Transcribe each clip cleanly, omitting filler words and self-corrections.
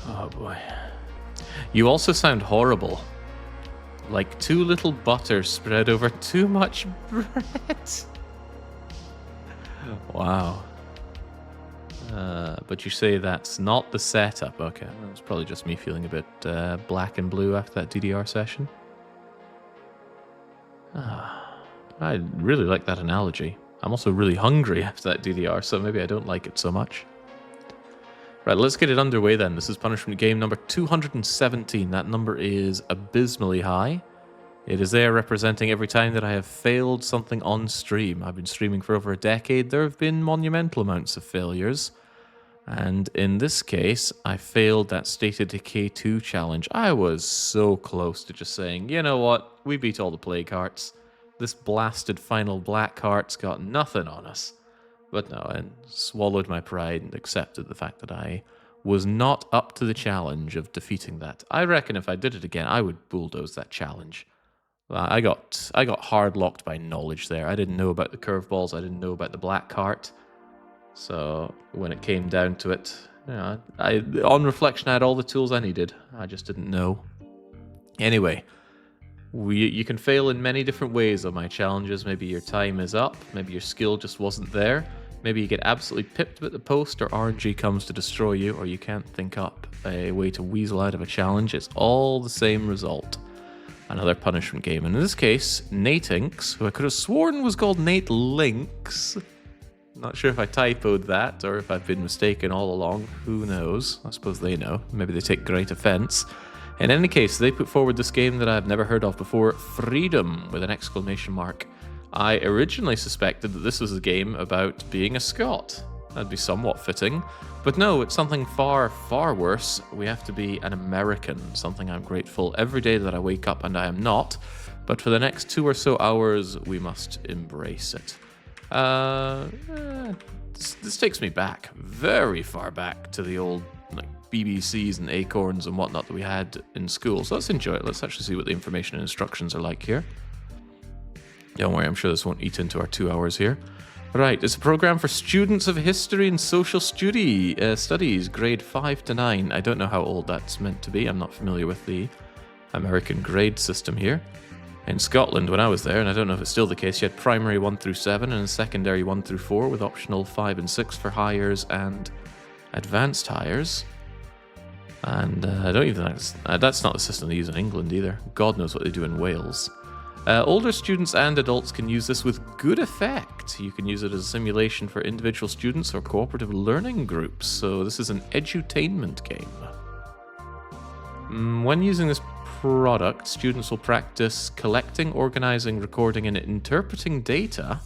Oh boy. You also sound horrible. Like too little butter spread over too much bread. Wow. But you say that's not the setup. Okay, it's probably just me feeling a bit black and blue after that DDR session. I really like that analogy. I'm also really hungry after that DDR, so maybe I don't like it so much. Right, let's get it underway then. This is punishment game number 217. That number is abysmally high. It is there representing every time that I have failed something on stream. I've been streaming for over a decade. There have been monumental amounts of failures. And in this case, I failed that State of Decay 2 challenge. I was so close to just saying, you know what? We beat all the plague hearts. This blasted final black heart's got nothing on us. But no, I swallowed my pride and accepted the fact that I was not up to the challenge of defeating that. I reckon if I did it again, I would bulldoze that challenge. I got hard locked by knowledge there. I didn't know about the curveballs. I didn't know about the black cart. So when it came down to it, you know, on reflection, I had all the tools I needed. I just didn't know. Anyway, you can fail in many different ways on my challenges. Maybe your time is up. Maybe your skill just wasn't there. Maybe you get absolutely pipped at the post, or RNG comes to destroy you, or you can't think up a way to weasel out of a challenge. It's all the same result. Another punishment game. And in this case, Nate Inks, who I could have sworn was called Nate Links. Not sure if I typoed that, or if I've been mistaken all along. Who knows? I suppose they know. Maybe they take great offense. In any case, they put forward this game that I've never heard of before, Freedom, with an exclamation mark. I originally suspected that this was a game about being a Scot. That'd be somewhat fitting. But no, it's something far, far worse. We have to be an American, something I'm grateful every day that I wake up and I am not. But for the next 2 or so hours, we must embrace it. This takes me back, very far back, to the old BBCs and Acorns and whatnot that we had in school. So let's enjoy it. Let's actually see what the information and instructions are like here. Don't worry, I'm sure this won't eat into our 2 hours here. Right, it's a program for students of history and social studies, grade 5 to 9. I don't know how old that's meant to be. I'm not familiar with the American grade system here. In Scotland, when I was there, and I don't know if it's still the case, you had primary 1 through 7 and secondary 1 through 4 with optional 5 and 6 for hires and advanced hires. And I don't even think that's not the system they use in England either. God knows what they do in Wales. Older students and adults can use this with good effect. You can use it as a simulation for individual students or cooperative learning groups. So this is an edutainment game. When using this product, students will practice collecting, organizing, recording, and interpreting data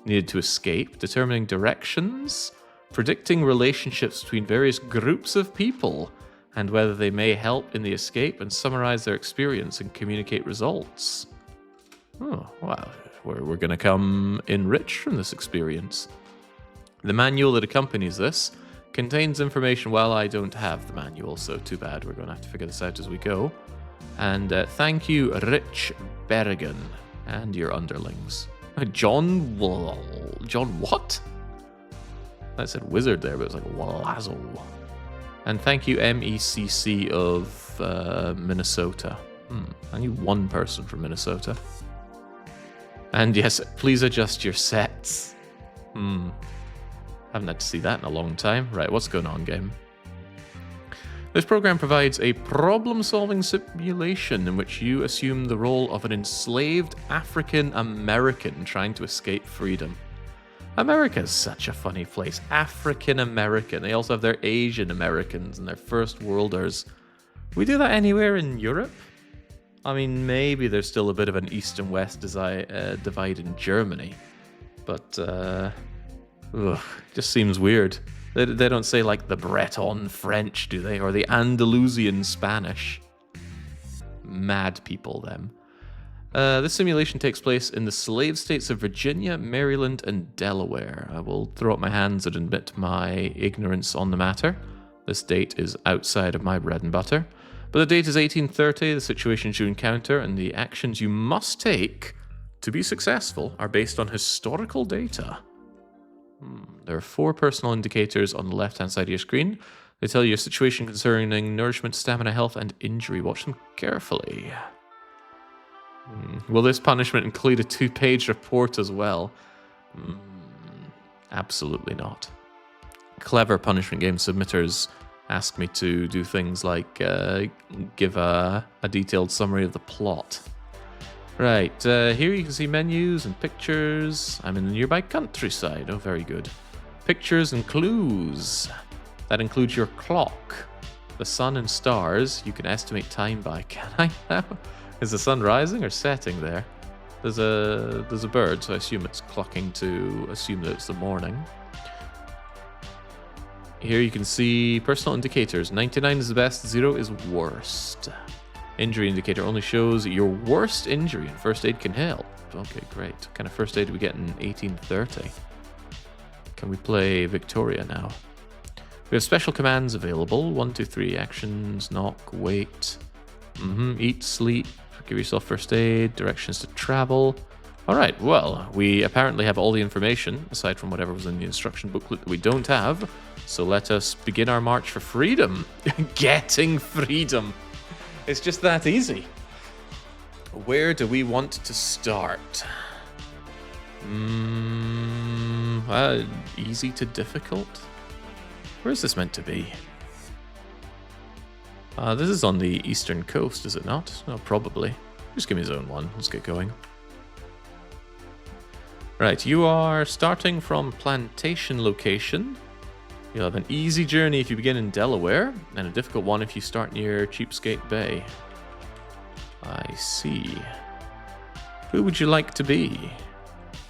needed to escape, determining directions, predicting relationships between various groups of people, and whether they may help in the escape, and summarize their experience and communicate results. Oh, wow. We're going to come enriched from this experience. The manual that accompanies this contains information. Well, I don't have the manual, so too bad. We're going to have to figure this out as we go. And thank you, Rich Berrigan, and your underlings. John what? I said wizard there, but it was like Wallazo. And thank you, MECC of Minnesota. I knew one person from Minnesota. And yes, please adjust your sets. Haven't had to see that in a long time. Right, what's going on, game? This program provides a problem-solving simulation in which you assume the role of an enslaved African American trying to escape freedom. America's such a funny place. African American. They also have their Asian Americans and their First Worlders. We do that anywhere in Europe? I mean, maybe there's still a bit of an East and West divide in Germany. But, just seems weird. They don't say, like, the Breton French, do they? Or the Andalusian Spanish. Mad people, them. This simulation takes place in the slave states of Virginia, Maryland, and Delaware. I will throw up my hands and admit my ignorance on the matter. This date is outside of my bread and butter. But the date is 1830, the situations you encounter, and the actions you must take to be successful are based on historical data. There are 4 personal indicators on the left-hand side of your screen. They tell you your situation concerning nourishment, stamina, health, and injury. Watch them carefully. Will this punishment include a 2-page report as well? Absolutely not. Clever punishment game submitters ask me to do things like give a detailed summary of the plot. Right, here you can see menus and pictures. I'm in the nearby countryside. Oh, very good. Pictures and clues. That includes your clock, the sun and stars you can estimate time by. Can I now? Is the sun rising or setting there? There's a bird, so I assume it's clocking to assume that it's the morning. Here you can see personal indicators. 99 is the best, 0 is worst. Injury indicator only shows your worst injury, and first aid can help. Okay, great. What kind of first aid do we get in 1830? Can we play Victoria now? We have special commands available. 1, 2, 3 actions, knock, wait. Eat, sleep, give yourself first aid, directions to travel. Alright, well, we apparently have all the information, aside from whatever was in the instruction booklet that we don't have. So let us begin our march for freedom. Getting freedom. It's just that easy. Where do we want to start? Easy to difficult? Where is this meant to be? This is on the eastern coast, is it not? Oh, probably. Just give me zone 1. Let's get going. Right, you are starting from plantation location. You'll have an easy journey if you begin in Delaware, and a difficult one if you start near Cheapskate Bay. I see. Who would you like to be?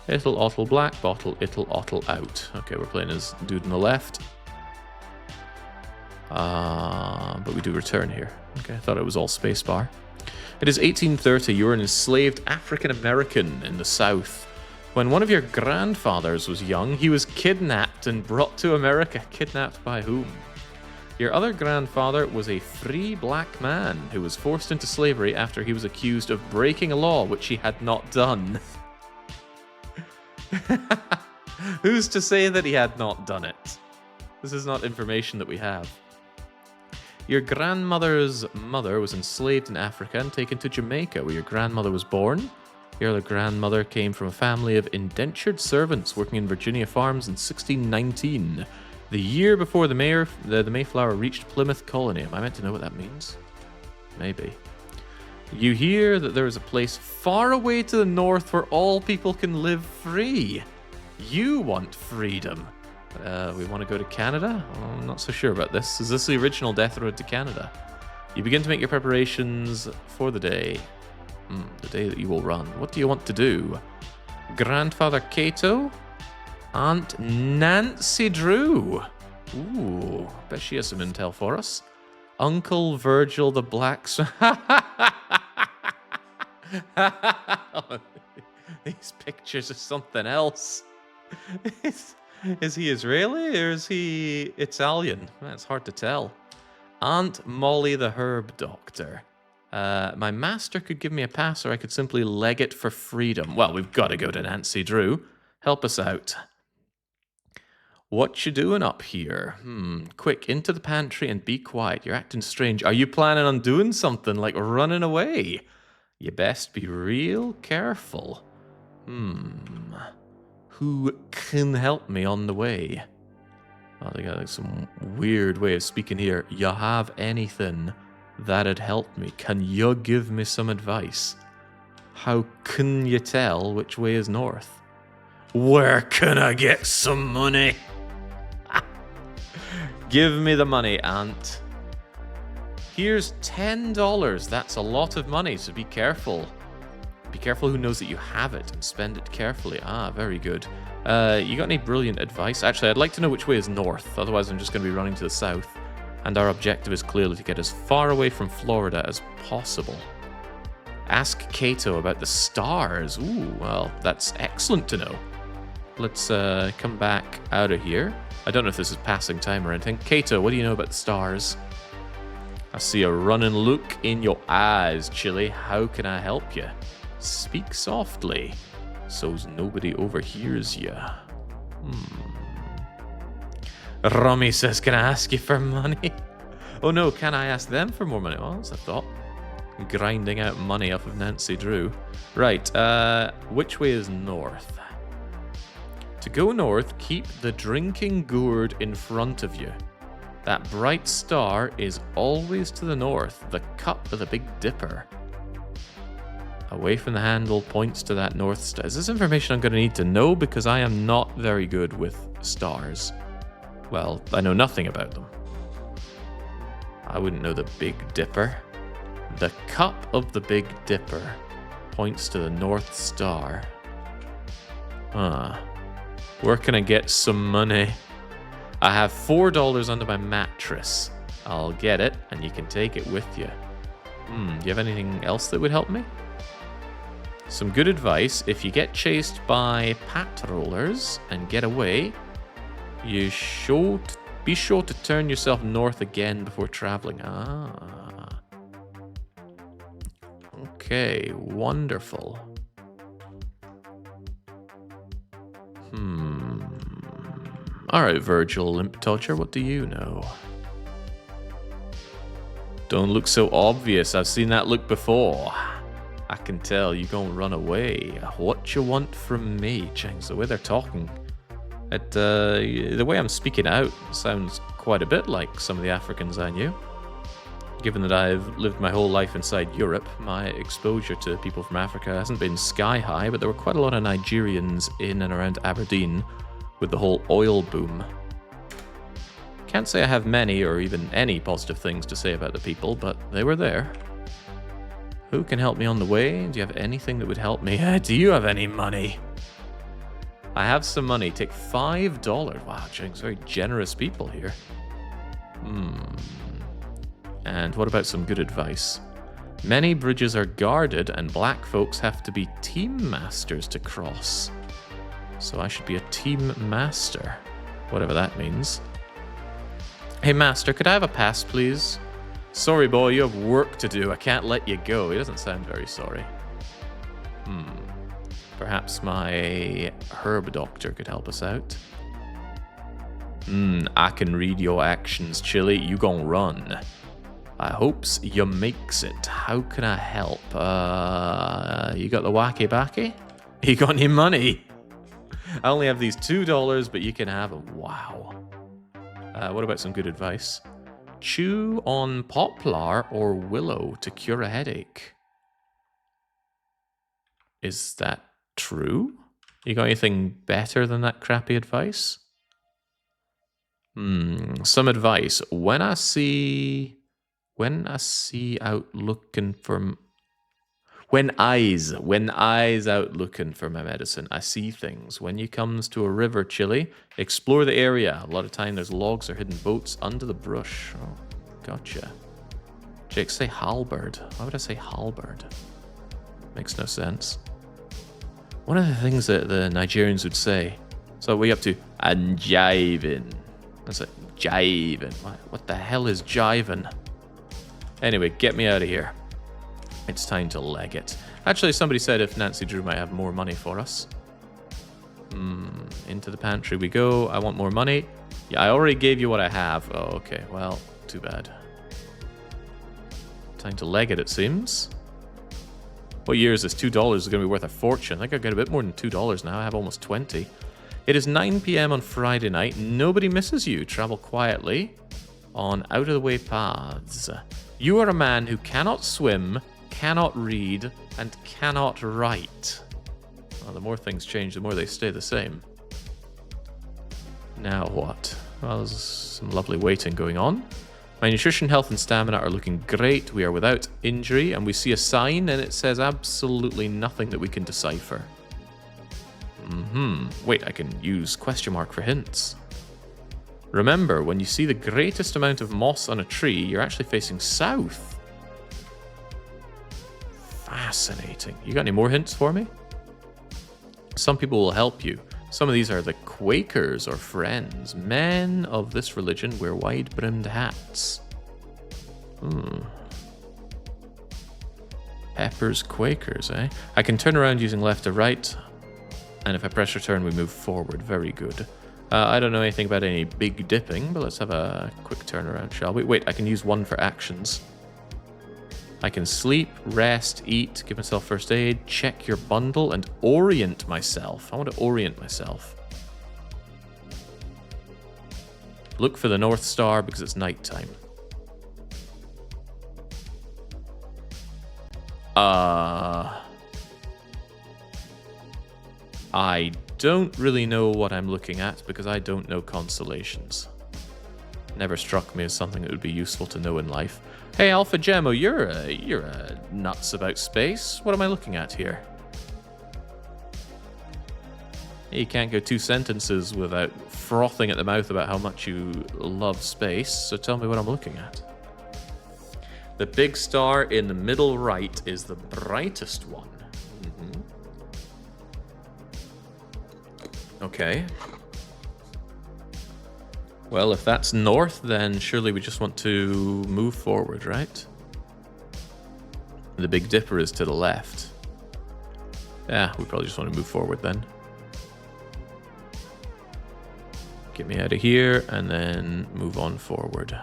Ittle, ottle, black bottle, ittle, ottle, out. Okay, we're playing as dude on the left. But we do return here. Okay, I thought it was all spacebar. It is 1830. You are an enslaved African American in the South. When one of your grandfathers was young, he was kidnapped and brought to America. Kidnapped by whom? Your other grandfather was a free black man who was forced into slavery after he was accused of breaking a law which he had not done. Who's to say that he had not done it? This is not information that we have. Your grandmother's mother was enslaved in Africa and taken to Jamaica, where your grandmother was born. Your other grandmother came from a family of indentured servants working in Virginia farms in 1619, the year before the Mayflower reached Plymouth Colony. Am I meant to know what that means? Maybe. You hear that there is a place far away to the north where all people can live free. You want freedom. We want to go to Canada? I'm not so sure about this. Is this the original Death Road to Canada? You begin to make your preparations for the day. The day that you will run. What do you want to do? Grandfather Cato? Aunt Nancy Drew? Ooh, bet she has some intel for us. Uncle Virgil the Blacksmith. These pictures are something else. Is he Israeli or is he Italian? It's hard to tell. Aunt Molly the Herb Doctor. My master could give me a pass, or I could simply leg it for freedom. Well, we've got to go to Nancy Drew. Help us out. What you doing up here? Quick, into the pantry and be quiet. You're acting strange. Are you planning on doing something like running away? You best be real careful. Who can help me on the way? Oh, they got like some weird way of speaking here. You have anything that'd help me? Can you give me some advice? How can you tell which way is north? Where can I get some money? Give me the money, Aunt. Here's $10. That's a lot of money, so be careful. Be careful who knows that you have it and spend it carefully. Ah, very good. You got any brilliant advice? Actually, I'd like to know which way is north. Otherwise, I'm just going to be running to the south. And our objective is clearly to get as far away from Florida as possible. Ask Cato about the stars. Ooh, well, that's excellent to know. Let's come back out of here. I don't know if this is passing time or anything. Cato, what do you know about the stars? I see a running look in your eyes, Chili. How can I help you? Speak softly, so's nobody overhears you. Romy says, can I ask you for money? Oh no, can I ask them for more money? Well, that's a thought. Grinding out money off of Nancy Drew. Right, which way is north? To go north, keep the drinking gourd in front of you. That bright star is always to the north, the cup of the Big Dipper. Away from the handle points to that north star. Is this information I'm going to need to know? Because I am not very good with stars. Well, I know nothing about them. I wouldn't know the Big Dipper. The cup of the Big Dipper points to the North Star. Where can I get some money? I have $4 under my mattress. I'll get it, and you can take it with you. Do you have anything else that would help me? Some good advice. If you get chased by patrollers and get away, be sure to turn yourself north again before traveling. Okay, wonderful. Alright, Virgil Limp Toucher, what do you know? Don't look so obvious. I've seen that look before. I can tell you gonna run away. What you want from me? Chang's the way they're talking. The way I'm speaking out sounds quite a bit like some of the Africans I knew. Given that I've lived my whole life inside Europe, my exposure to people from Africa hasn't been sky high, but there were quite a lot of Nigerians in and around Aberdeen with the whole oil boom. Can't say I have many or even any positive things to say about the people, but they were there. Who can help me on the way? Do you have anything that would help me? Do you have any money? I have some money. Take $5. Wow, James, very generous people here. And what about some good advice? Many bridges are guarded and black folks have to be team masters to cross. So I should be a team master, whatever that means. Hey master, could I have a pass please? Sorry boy, you have work to do. I can't let you go. He doesn't sound very sorry. Perhaps my herb doctor could help us out. I can read your actions, Chili. You gon' run. I hopes you makes it. How can I help? You got the wacky backy? You got any money? I only have these $2, but you can have them. Wow. What about some good advice? Chew on poplar or willow to cure a headache. Is that true? You got anything better than that crappy advice? Some advice. When eyes out looking for my medicine, I see things. When you comes to a river, Chili, explore the area. A lot of time there's logs or hidden boats under the brush. Oh, gotcha. Jake, say halberd. Why would I say halberd? Makes no sense. One of the things that the Nigerians would say. So what are you up to? I'm jiving. That's like jiving. What the hell is jiving? Anyway, get me out of here. It's time to leg it. Actually, somebody said if Nancy Drew might have more money for us. Into the pantry we go. I want more money. Yeah, I already gave you what I have. Oh, okay. Well, too bad. Time to leg it, it seems. What year is this? $2 is going to be worth a fortune. I think I've got a bit more than $2 now. I have almost 20. It is 9 p.m. on Friday night. Nobody misses you. Travel quietly on out-of-the-way paths. You are a man who cannot swim, cannot read, and cannot write. Well, the more things change, the more they stay the same. Now what? Well, there's some lovely waiting going on. My nutrition, health, and stamina are looking great. We are without injury, and we see a sign, and it says absolutely nothing that we can decipher. Wait, I can use question mark for hints. Remember, when you see the greatest amount of moss on a tree, you're actually facing south. Fascinating. You got any more hints for me? Some people will help you. Some of these are the Quakers or Friends. Men of this religion wear wide-brimmed hats. Peppers, Quakers, eh? I can turn around using left to right, and if I press return, we move forward. Very good. I don't know anything about any big dipping, but let's have a quick turnaround, shall we? Wait, I can use one for actions. I can sleep, rest, eat, give myself first aid, check your bundle, and orient myself. I want to orient myself. Look for the North Star because it's nighttime. I don't really know what I'm looking at because I don't know constellations. Never struck me as something that would be useful to know in life. Hey, Alpha Gemmo, you're nuts about space. What am I looking at here? You can't go 2 sentences without frothing at the mouth about how much you love space, so tell me what I'm looking at. The big star in the middle right is the brightest one. Okay. Well, if that's north, then surely we just want to move forward, right? The Big Dipper is to the left. Yeah, we probably just want to move forward then. Get me out of here, and then move on forward.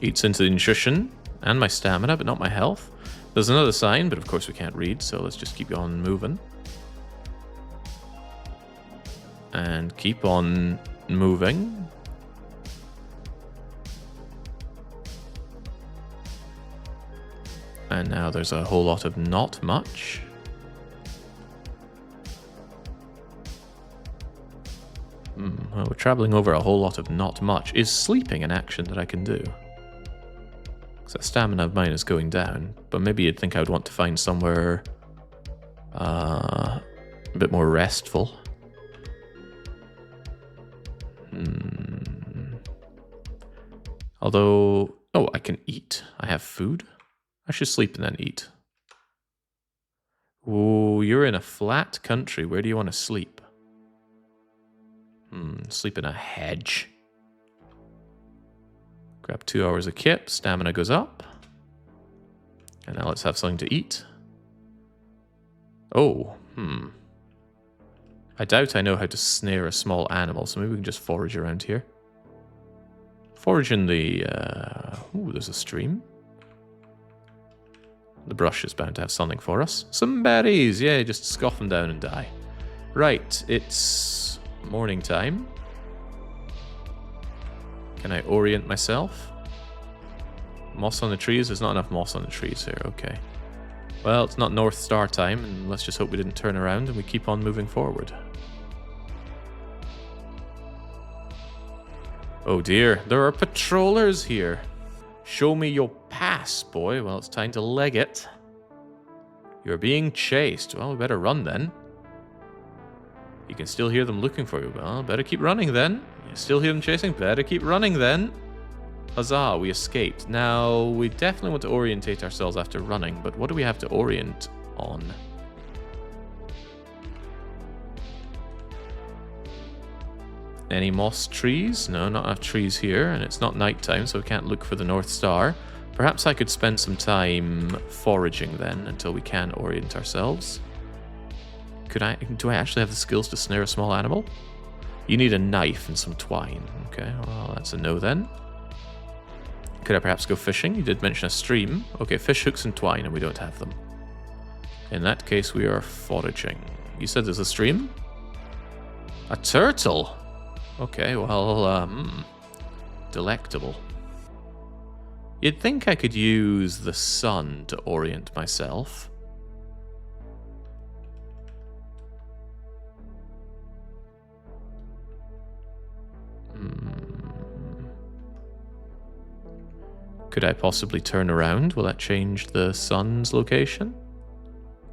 Eats into the nutrition and my stamina, but not my health. There's another sign, but of course we can't read, so let's just keep on moving. And keep on moving. And now there's a whole lot of not much. Well, we're traveling over a whole lot of not much. Is sleeping an action that I can do? Because that stamina of mine is going down. But maybe you'd think I would want to find somewhere a bit more restful. Although, oh, I can eat. I have food. I should sleep and then eat. Oh, you're in a flat country. Where do you want to sleep? Sleep in a hedge. Grab 2 hours of kit. Stamina goes up. And now let's have something to eat. Oh, I doubt I know how to snare a small animal, so maybe we can just forage around here. Forage in the... ooh, there's a stream. The brush is bound to have something for us. Some berries! Yeah, just scoff them down and die. Right, it's morning time. Can I orient myself? Moss on the trees? There's not enough moss on the trees here, okay. Well, it's not North Star time, and let's just hope we didn't turn around and we keep on moving forward. Oh dear, there are patrollers here. Show me your pass, boy. Well, it's time to leg it. You're being chased. Well, we better run then. You can still hear them looking for you. Well, better keep running then. You still hear them chasing? Better keep running then. Huzzah, we escaped. Now, we definitely want to orientate ourselves after running, but what do we have to orient on? Any moss trees? No, not enough trees here, and it's not nighttime, so we can't look for the North Star. Perhaps I could spend some time foraging then, until we can orient ourselves. Do I actually have the skills to snare a small animal? You need a knife and some twine. Okay, well, that's a no then. Could I perhaps go fishing? You did mention a stream. Okay, fish hooks and twine, and we don't have them. In that case, we are foraging. You said there's a stream? A turtle? Okay, well, delectable. You'd think I could use the sun to orient myself. Could I possibly turn around? Will that change the sun's location?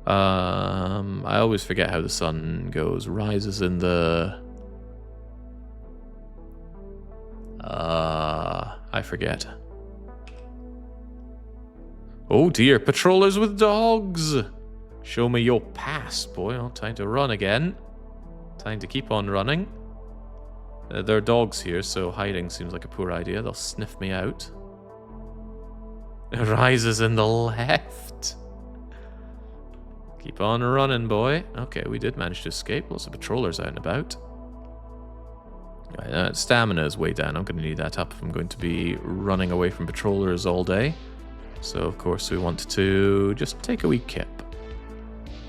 I always forget how the sun goes. Rises in the... I forget. Oh dear, patrollers with dogs! Show me your pass, boy. Oh, time to run again. Time to keep on running. There are dogs here, so hiding seems like a poor idea. They'll sniff me out. It rises in the left. Keep on running, boy. Okay, we did manage to escape. Lots of patrollers out and about. Right, stamina is way down. I'm going to need that up if I'm going to be running away from patrollers all day. So, of course, we want to just take a wee kip.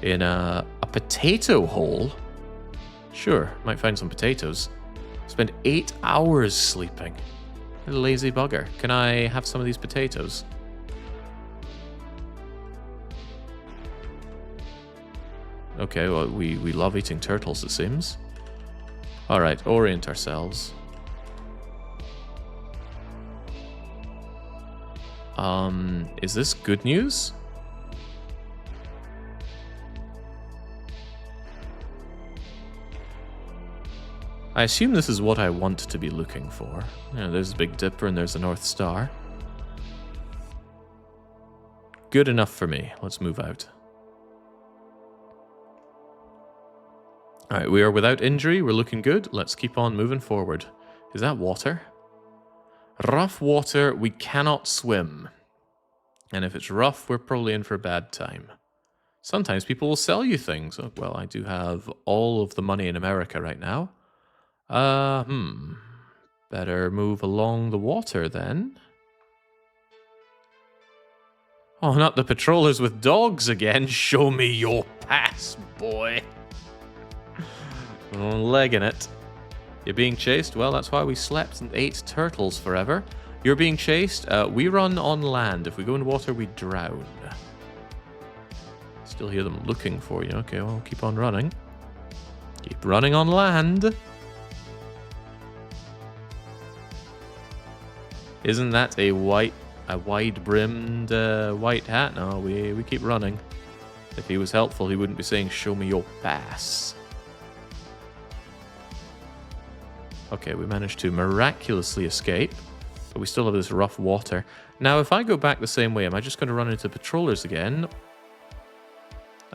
In a potato hole? Sure, might find some potatoes. Spend 8 hours sleeping. A lazy bugger. Can I have some of these potatoes? Okay, well, we love eating turtles, it seems. Alright, orient ourselves. Is this good news? I assume this is what I want to be looking for. You know, there's the Big Dipper and there's the North Star. Good enough for me. Let's move out. Alright, we are without injury. We're looking good. Let's keep on moving forward. Is that water? Rough water. We cannot swim. And if it's rough, we're probably in for a bad time. Sometimes people will sell you things. Oh, well, I do have all of the money in America right now. Better move along the water then. Oh, not the patrollers with dogs again. Show me your pass, boy. Legging it. You're being chased? Well, that's why we slept and ate turtles forever. You're being chased? We run on land. If we go in water, we drown. Still hear them looking for you. Okay, well, keep on running. Keep running on land. Isn't that a wide-brimmed white hat? No, we keep running. If he was helpful, he wouldn't be saying, show me your pass. Okay, we managed to miraculously escape, but we still have this rough water. Now, if I go back the same way, am I just going to run into patrollers again?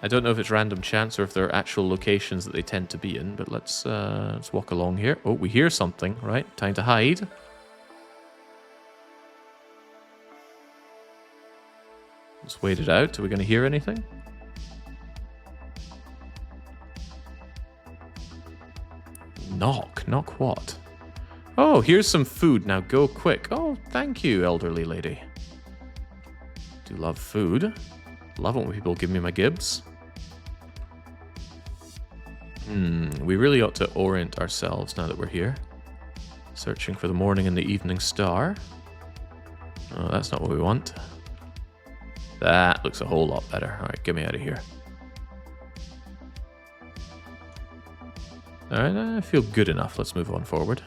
I don't know if it's random chance or if there are actual locations that they tend to be in, but let's walk along here. Oh, we hear something, right? Time to hide. Let's wait it out. Are we going to hear anything? Knock? Knock what? Oh, here's some food. Now go quick. Oh, thank you, elderly lady. Do love food. Love it when people give me my gibs. We really ought to orient ourselves now that we're here. Searching for the morning and the evening star. Oh, that's not what we want. That looks a whole lot better. Alright, get me out of here. Alright, I feel good enough. Let's move on forward.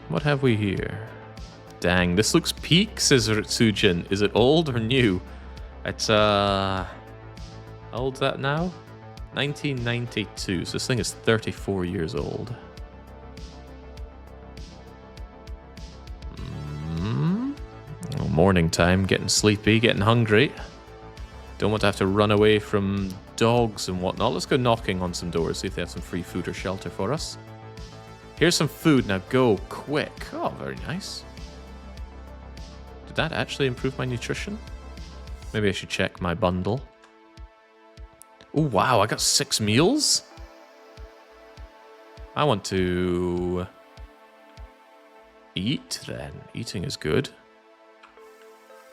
What have we here? Dang, this looks peak, says Ritsujin. Is it old or new? It's, how old's that now? 1992, so this thing is 34 years old. Oh, morning time, getting sleepy, getting hungry. Don't want to have to run away from dogs and whatnot. Let's go knocking on some doors, see if they have some free food or shelter for us. Here's some food, now go quick. Oh, very nice. Did that actually improve my nutrition? Maybe I should check my bundle. Oh, wow, I got 6 meals? I want to eat then. Eating is good.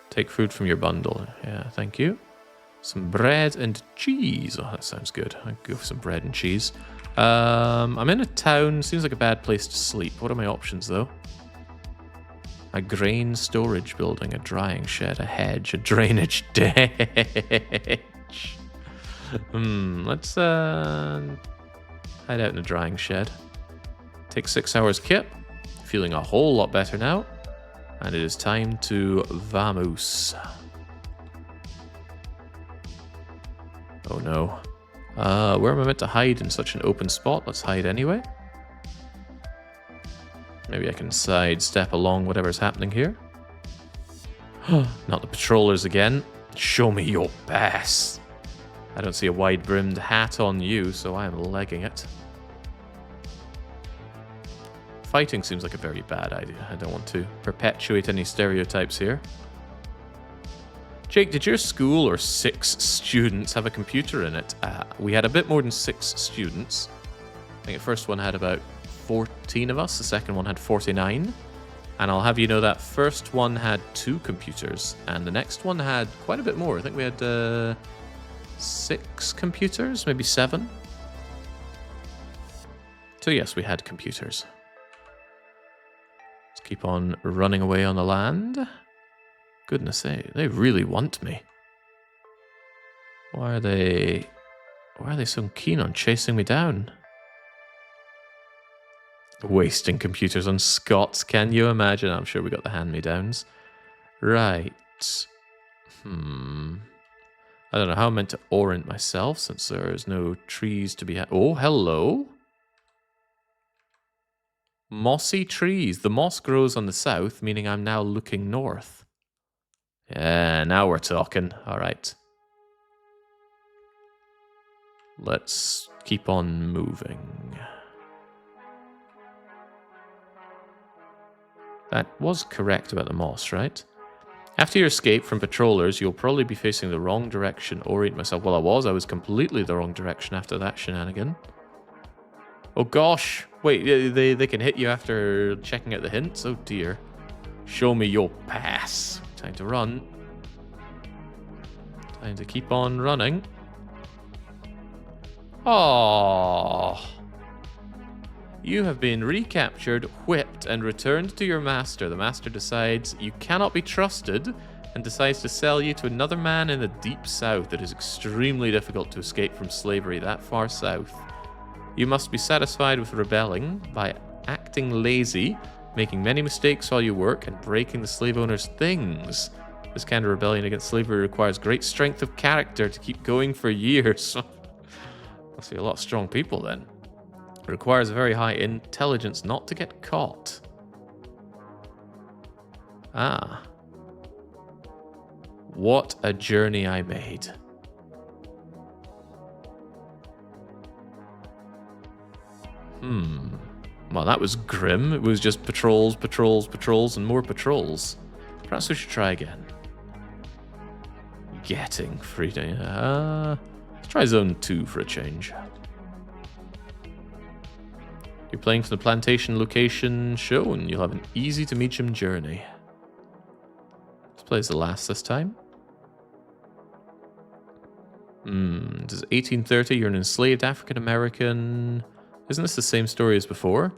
Take food from your bundle. Yeah, thank you. Some bread and cheese. Oh, that sounds good. I'll go for some bread and cheese. I'm in a town. Seems like a bad place to sleep. What are my options, though? A grain storage building, a drying shed, a hedge, a drainage ditch. Let's hide out in a drying shed. Take 6 hours kip. Feeling a whole lot better now. And it is time to vamoose. Oh no. Where am I meant to hide in such an open spot? Let's hide anyway. Maybe I can sidestep along whatever's happening here. Not the patrollers again. Show me your pass. I don't see a wide-brimmed hat on you, so I am legging it. Fighting seems like a very bad idea. I don't want to perpetuate any stereotypes here. Jake, did your school or 6 students have a computer in it? We had a bit more than 6 students. I think the first one had about 14 of us. The second one had 49. And I'll have you know that first one had 2 computers. And the next one had quite a bit more. I think we had 6 computers, maybe 7. So yes, we had computers. Let's keep on running away on the land. Goodness sake, they really want me. Why are they so keen on chasing me down? Wasting computers on Scots, can you imagine? I'm sure we got the hand-me-downs. Right. I don't know how I'm meant to orient myself since there's no trees to be had. Oh, hello. Mossy trees. The moss grows on the south, meaning I'm now looking north. Yeah, now we're talking. All right. Let's keep on moving. That was correct about the moss, right? After your escape from patrollers, you'll probably be facing the wrong direction. Orient myself. Well, I was completely the wrong direction after that shenanigan. Oh gosh. Wait, they can hit you after checking out the hints? Oh dear. Show me your pass. Time to run. Time to keep on running. Oh. You have been recaptured, whipped, and returned to your master. The master decides you cannot be trusted and decides to sell you to another man in the deep south. It is extremely difficult to escape from slavery that far south. You must be satisfied with rebelling by acting lazy, making many mistakes while you work, and breaking the slave owner's things. This kind of rebellion against slavery requires great strength of character to keep going for years. Must be a lot of strong people then. It requires a very high intelligence not to get caught. Ah. What a journey I made. Well, that was grim. It was just patrols, patrols, patrols, and more patrols. Perhaps we should try again. Getting freedom. Let's try zone 2 for a change. You're playing for the plantation location shown. You'll have an easy to Meacham journey. Let's play as the last this time. This is 1830. You're an enslaved African American. Isn't this the same story as before?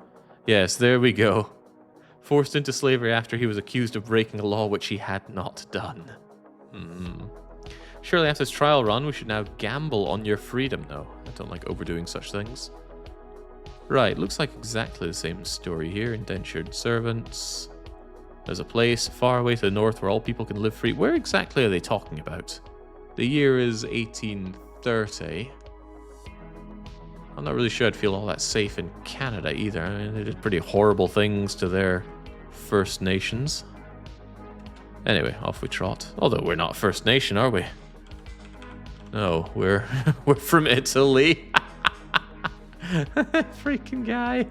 Yes, there we go. Forced into slavery after he was accused of breaking a law which he had not done. Surely after this trial run, we should now gamble on your freedom, though. I don't like overdoing such things. Right, looks like exactly the same story here. Indentured servants. There's a place far away to the north where all people can live free. Where exactly are they talking about? The year is 1830. I'm not really sure I'd feel all that safe in Canada either. I mean, they did pretty horrible things to their First Nations. Anyway, off we trot. Although we're not First Nation, are we? No, we're from Italy. Freaking guy.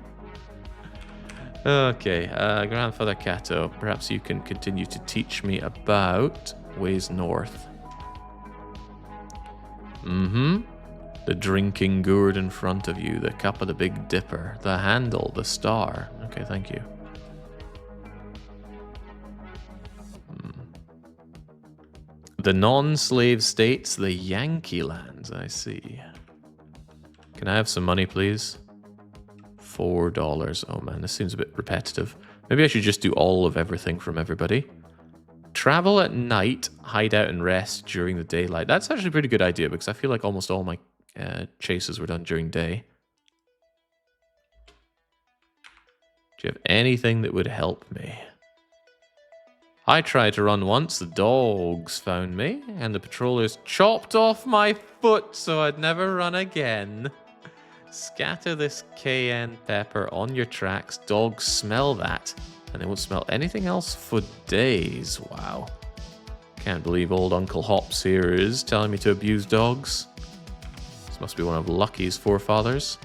Okay, Grandfather Cato, perhaps you can continue to teach me about ways north. The drinking gourd in front of you, the cup of the Big Dipper, the handle, the star. Okay, thank you. The non-slave states, the Yankee lands, I see. Can I have some money, please? $4. Oh man, this seems a bit repetitive. Maybe I should just do all of everything from everybody. Travel at night, hide out and rest during the daylight. That's actually a pretty good idea because I feel like almost all my chases were done during day. Do you have anything that would help me? I tried to run once, the dogs found me, and the patrollers chopped off my foot so I'd never run again. Scatter this cayenne pepper on your tracks. Dogs smell that, and they won't smell anything else for days. Wow. Can't believe old Uncle Hops here is telling me to abuse dogs. This must be one of Lucky's forefathers.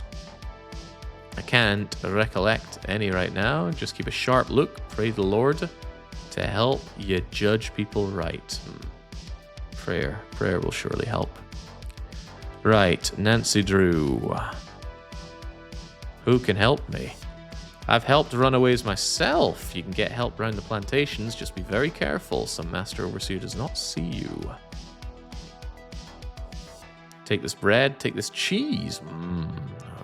I can't recollect any right now. Just keep a sharp look. Pray the Lord to help you judge people right. Prayer. Prayer will surely help. Right, Nancy Drew. Who can help me? I've helped runaways myself. You can get help around the plantations. Just be very careful. Some master overseer does not see you. Take this bread. Take this cheese. Oh,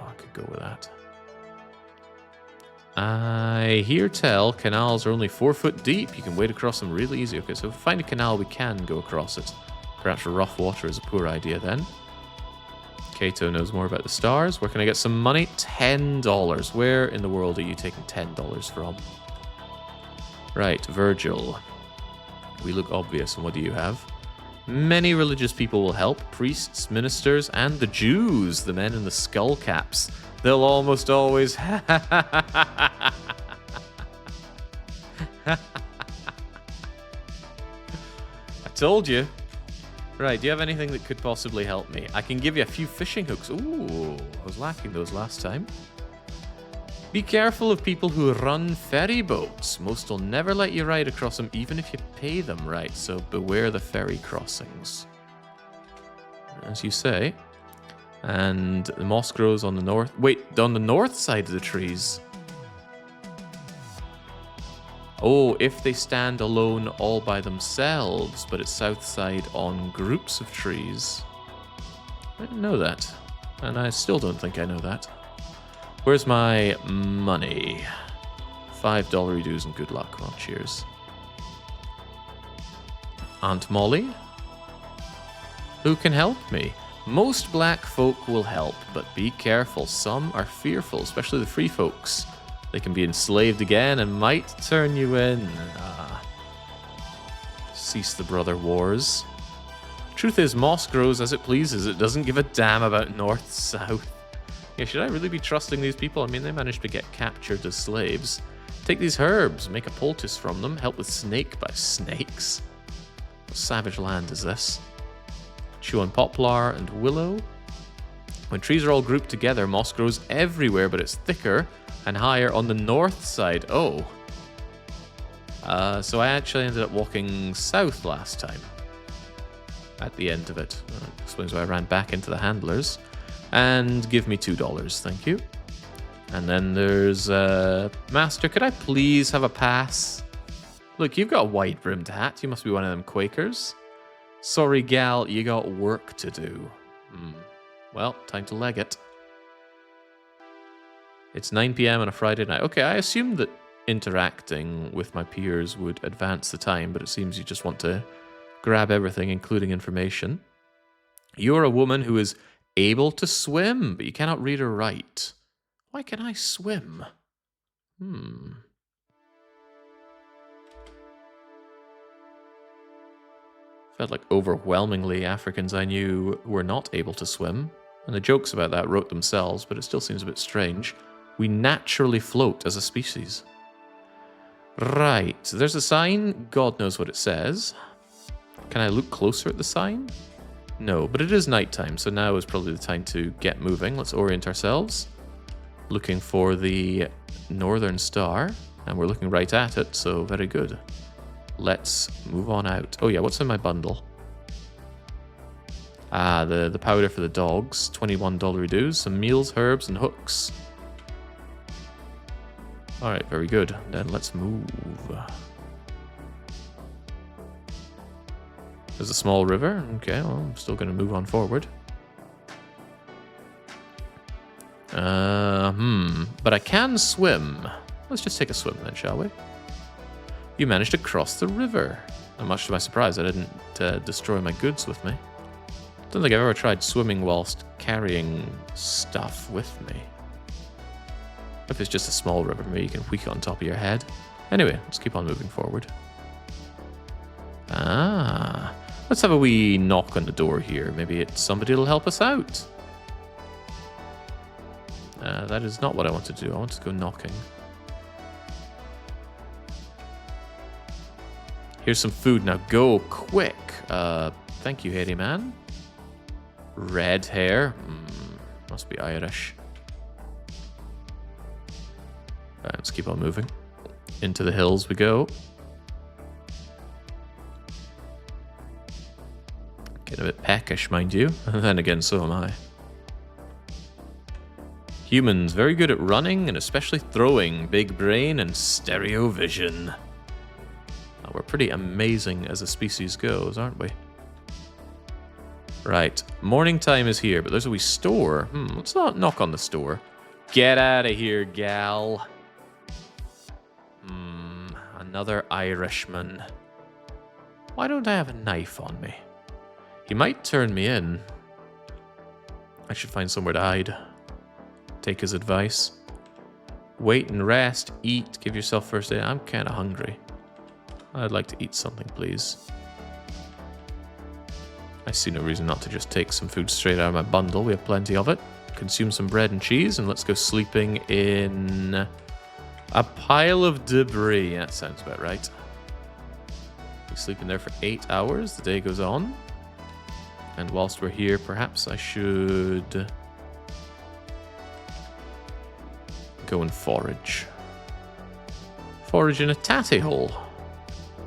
I could go with that. I hear tell canals are only 4 foot deep. You can wade across them really easy. Okay, so if we find a canal, we can go across it. Perhaps rough water is a poor idea then. Kato knows more about the stars. Where can I get some money? $10. Where in the world are you taking $10 from? Right, Virgil. We look obvious, and what do you have? Many religious people will help. Priests, ministers, and the Jews, the men in the skull caps. They'll almost always... I told you. Right, do you have anything that could possibly help me? I can give you a few fishing hooks. Ooh, I was lacking those last time. Be careful of people who run ferry boats. Most will never let you ride across them, even if you pay them right, so beware the ferry crossings. As you say. And the moss grows on the north... Wait, on the north side of the trees. Oh, if they stand alone all by themselves, but it's south side on groups of trees. I didn't know that. And I still don't think I know that. Where's my money? $5 dues and good luck. Well, cheers. Aunt Molly? Who can help me? Most black folk will help, but be careful. Some are fearful, especially the free folks. They can be enslaved again and might turn you in. Cease the brother wars. Truth is, moss grows as it pleases. It doesn't give a damn about north, south. Yeah, should I really be trusting these people? I mean, they managed to get captured as slaves. Take these herbs, make a poultice from them, help with snake by snakes. What savage land is this? Chew on poplar and willow. When trees are all grouped together, moss grows everywhere, but it's thicker and higher on the north side. Oh. So I actually ended up walking south last time. At the end of it. Explains why I ran back into the handlers. And give me $2, thank you. And then there's... Master, could I please have a pass? Look, you've got a wide-brimmed hat. You must be one of them Quakers. Sorry, gal, you got work to do. Well, time to leg it. It's 9 p.m. on a Friday night. Okay, I assumed that interacting with my peers would advance the time, but it seems you just want to grab everything, including information. You're a woman who is able to swim, but you cannot read or write. Why can I swim? Felt like overwhelmingly Africans I knew were not able to swim, and the jokes about that wrote themselves, but it still seems a bit strange. We naturally float as a species. Right, there's a sign. God knows what it says. Can I look closer at the sign? No, but it is nighttime, so now is probably the time to get moving. Let's orient ourselves. Looking for the Northern Star, and we're looking right at it, so very good. Let's move on out. Oh yeah, what's in my bundle? Ah, the powder for the dogs. $21 dues, some meals, herbs, and hooks. Alright, very good. Then let's move. There's a small river. Okay, well, I'm still going to move on forward. But I can swim. Let's just take a swim then, shall we? You managed to cross the river. And much to my surprise, I didn't destroy my goods with me. Don't think I've ever tried swimming whilst carrying stuff with me. If it's just a small river, maybe you can wheak it on top of your head. Anyway, let's keep on moving forward. Ah, let's have a wee knock on the door here. Maybe it's somebody that'll help us out. That is not what I want to do. I want to go knocking. Here's some food. Now go quick. Thank you, hairy man. Red hair. Must be Irish. Right, let's keep on moving. Into the hills we go. Getting a bit peckish, mind you. And then again, so am I. Humans, very good at running and especially throwing. Big brain and stereo vision. Oh, we're pretty amazing as a species goes, aren't we? Right, morning time is here, but there's a wee store. Let's not knock on the store. Get out of here, gal. Another Irishman. Why don't I have a knife on me? He might turn me in. I should find somewhere to hide. Take his advice. Wait and rest, eat, give yourself first aid. I'm kind of hungry. I'd like to eat something, please. I see no reason not to just take some food straight out of my bundle. We have plenty of it. Consume some bread and cheese, and let's go sleeping in a pile of debris. That sounds about right. We sleep in there for 8 hours. The day goes on. And whilst we're here, perhaps I should go and forage. Forage in a tatty hole.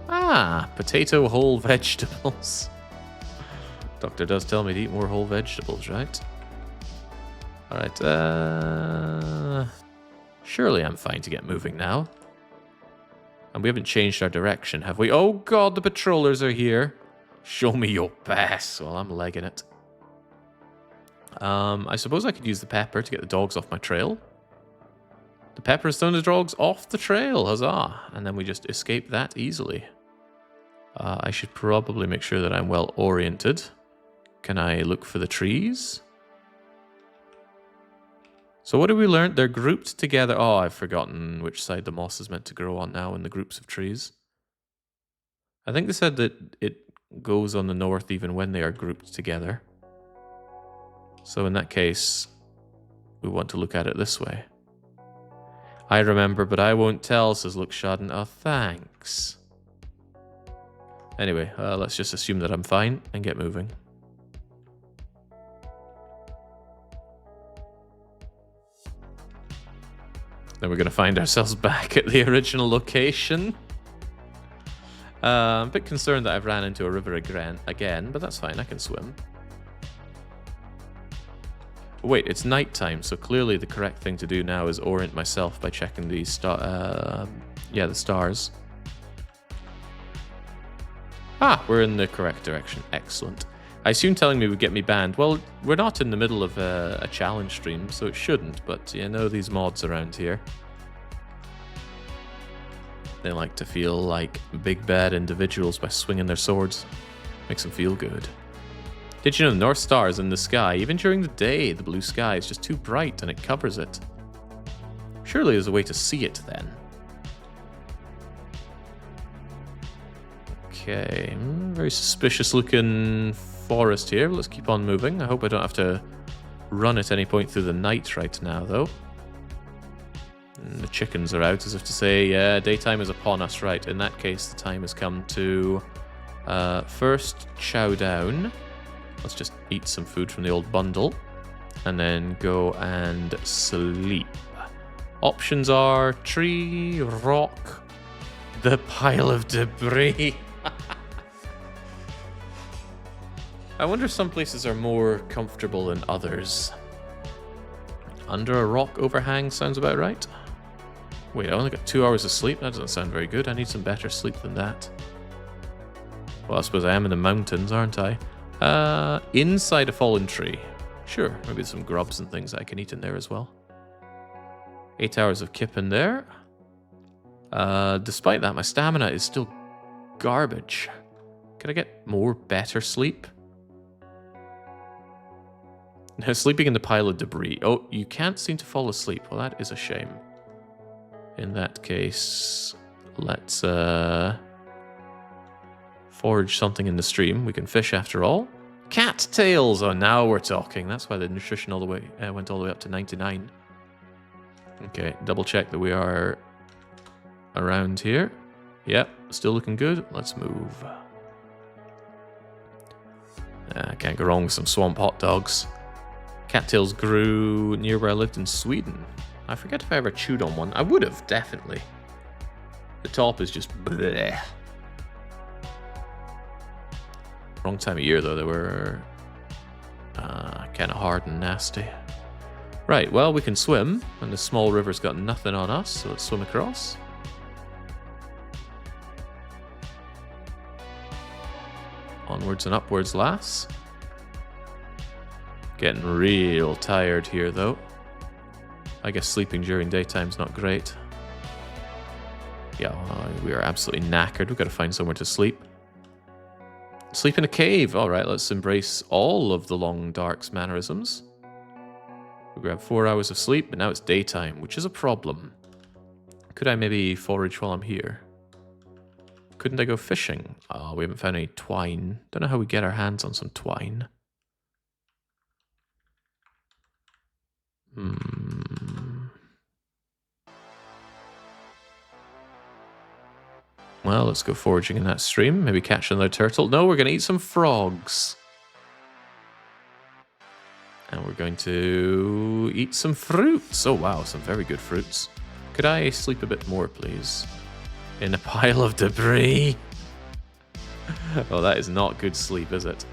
Ah, potato whole vegetables. Doctor does tell me to eat more whole vegetables, right? Alright, surely I'm fine to get moving now. And we haven't changed our direction, have we? Oh god, the patrollers are here. Show me your pass. Well, I'm legging it. I suppose I could use the pepper to get the dogs off my trail. The pepper has thrown the dogs off the trail, huzzah. And then we just escape that easily. I should probably make sure that I'm well oriented. Can I look for the trees? So what have we learned? They're grouped together. Oh, I've forgotten which side the moss is meant to grow on now in the groups of trees. I think they said that it goes on the north even when they are grouped together. So in that case, we want to look at it this way. I remember, but I won't tell, says Luxshaden. Oh, thanks. Anyway, let's just assume that I'm fine and get moving. Then we're going to find ourselves back at the original location. I'm a bit concerned that I've ran into a river again, but that's fine, I can swim. Wait, it's nighttime, so clearly the correct thing to do now is orient myself by checking the the stars. Ah, we're in the correct direction. Excellent. I assume telling me would get me banned. Well, we're not in the middle of a challenge stream, so it shouldn't, but you know these mods around here. They like to feel like big bad individuals by swinging their swords. Makes them feel good. Did you know the North Star is in the sky? Even during the day, the blue sky is just too bright and it covers it. Surely there's a way to see it then. Okay, very suspicious looking forest here. Let's keep on moving. I hope I don't have to run at any point through the night right now, though. And the chickens are out, as if to say, yeah, daytime is upon us. Right, in that case, the time has come to first chow down. Let's just eat some food from the old bundle. And then go and sleep. Options are tree, rock, the pile of debris. I wonder if some places are more comfortable than others. Under a rock overhang sounds about right. Wait, I only got 2 hours of sleep? That doesn't sound very good. I need some better sleep than that. Well, I suppose I am in the mountains, aren't I? Inside a fallen tree. Sure, maybe some grubs and things I can eat in there as well. 8 hours of kip in there. Despite that, my stamina is still garbage. Can I get more better sleep? Now, sleeping in the pile of debris. Oh, you can't seem to fall asleep. Well, that is a shame. In that case, let's forage something in the stream. We can fish after all. Cattails! Oh, now we're talking. That's why the nutrition all the way went all the way up to 99. Okay, double check that we are around here. Yep, still looking good. Let's move. Can't go wrong with some swamp hot dogs. Cattails grew near where I lived in Sweden. I forget if I ever chewed on one. I would have, definitely. The top is just bleh. Wrong time of year, though. They were kind of hard and nasty. Right, well, we can swim, and the small river's got nothing on us, so let's swim across. Onwards and upwards, lass. Getting real tired here, though. I guess sleeping during daytime's not great. Yeah, we are absolutely knackered. We've got to find somewhere to sleep. Sleep in a cave. All right, let's embrace all of the long dark's mannerisms. We grab 4 hours of sleep, but now it's daytime, which is a problem. Could I maybe forage while I'm here? Couldn't I go fishing? Oh, we haven't found any twine. Don't know how we get our hands on some twine. Well, let's go foraging in that stream. Maybe catch another turtle. No, we're going to eat some frogs. And we're going to eat some fruits. Oh, wow, some very good fruits. Could I sleep a bit more, please? In a pile of debris? Oh, that is not good sleep, is it?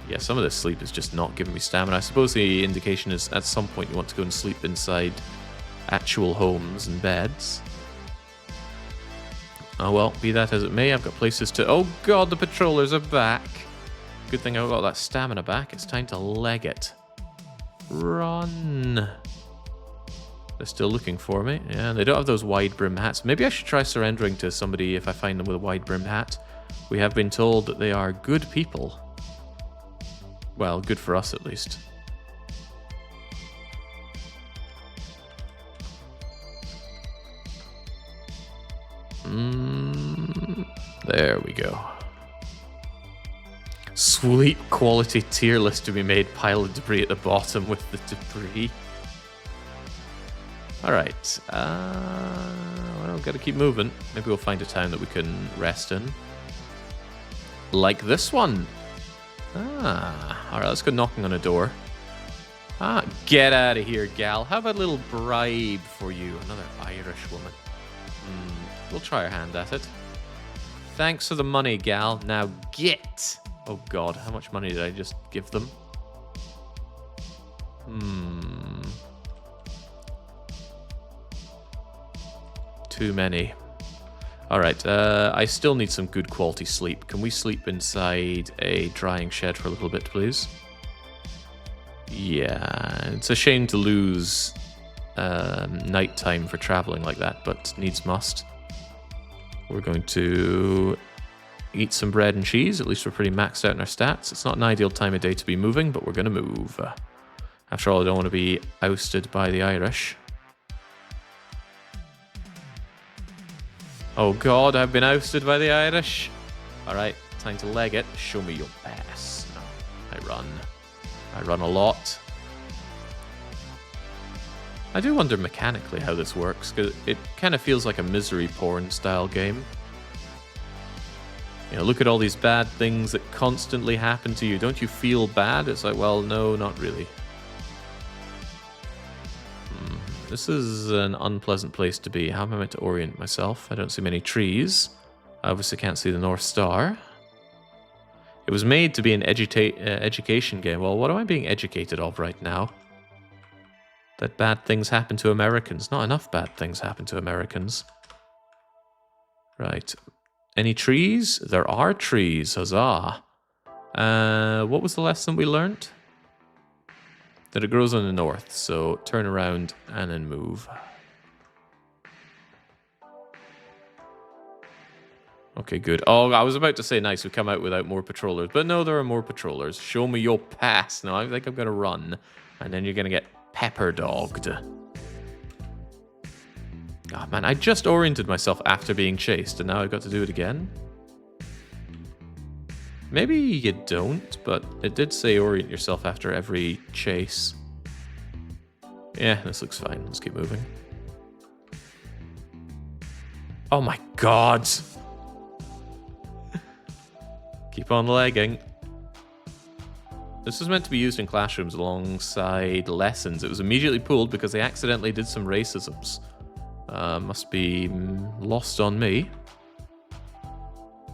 Yeah, some of this sleep is just not giving me stamina. I suppose the indication is at some point you want to go and sleep inside actual homes and beds. Oh well, be that as it may, I've got places to... Oh god, the patrollers are back! Good thing I've got that stamina back. It's time to leg it. Run! They're still looking for me. Yeah, they don't have those wide brim hats. Maybe I should try surrendering to somebody if I find them with a wide brim hat. We have been told that they are good people. Well, good for us at least. There we go. Sweet quality tier list to be made. Pile of debris at the bottom with the debris. Alright. Well, gotta keep moving. Maybe we'll find a town that we can rest in. Like this one. Alright, let's go knocking on a door. Get out of here, gal. How about a little bribe for you? Another Irish woman. We'll try our hand at it. Thanks for the money, gal. Now get. Oh god, how much money did I just give them? Too many. Alright, I still need some good quality sleep. Can we sleep inside a drying shed for a little bit, please? Yeah, it's a shame to lose nighttime for traveling like that, but needs must. We're going to eat some bread and cheese. At least we're pretty maxed out in our stats. It's not an ideal time of day to be moving, but we're going to move. After all, I don't want to be ousted by the Irish. Oh god, I've been ousted by the Irish. Alright, time to leg it. Show me your ass. No, I run. I run a lot. I do wonder mechanically how this works, because it kind of feels like a misery porn style game. You know, look at all these bad things that constantly happen to you. Don't you feel bad? It's like, well, no, not really. This is an unpleasant place to be. How am I meant to orient myself? I don't see many trees. I obviously can't see the North Star. It was made to be an education game. Well, what am I being educated of right now? That bad things happen to Americans. Not enough bad things happen to Americans. Right. Any trees? There are trees. Huzzah. What was the lesson we learned? That it grows on the north, so turn around and then move. Okay, good. Oh, I was about to say nice, we come out without more patrollers, but no, there are more patrollers. Show me your pass. No, I think I'm going to run, and then you're going to get pepper dogged. Oh man, I just oriented myself after being chased, and now I've got to do it again. Maybe you don't, but it did say orient yourself after every chase. Yeah, this looks fine. Let's keep moving. Oh my god! Keep on legging. This was meant to be used in classrooms alongside lessons. It was immediately pulled because they accidentally did some racisms. Must be lost on me.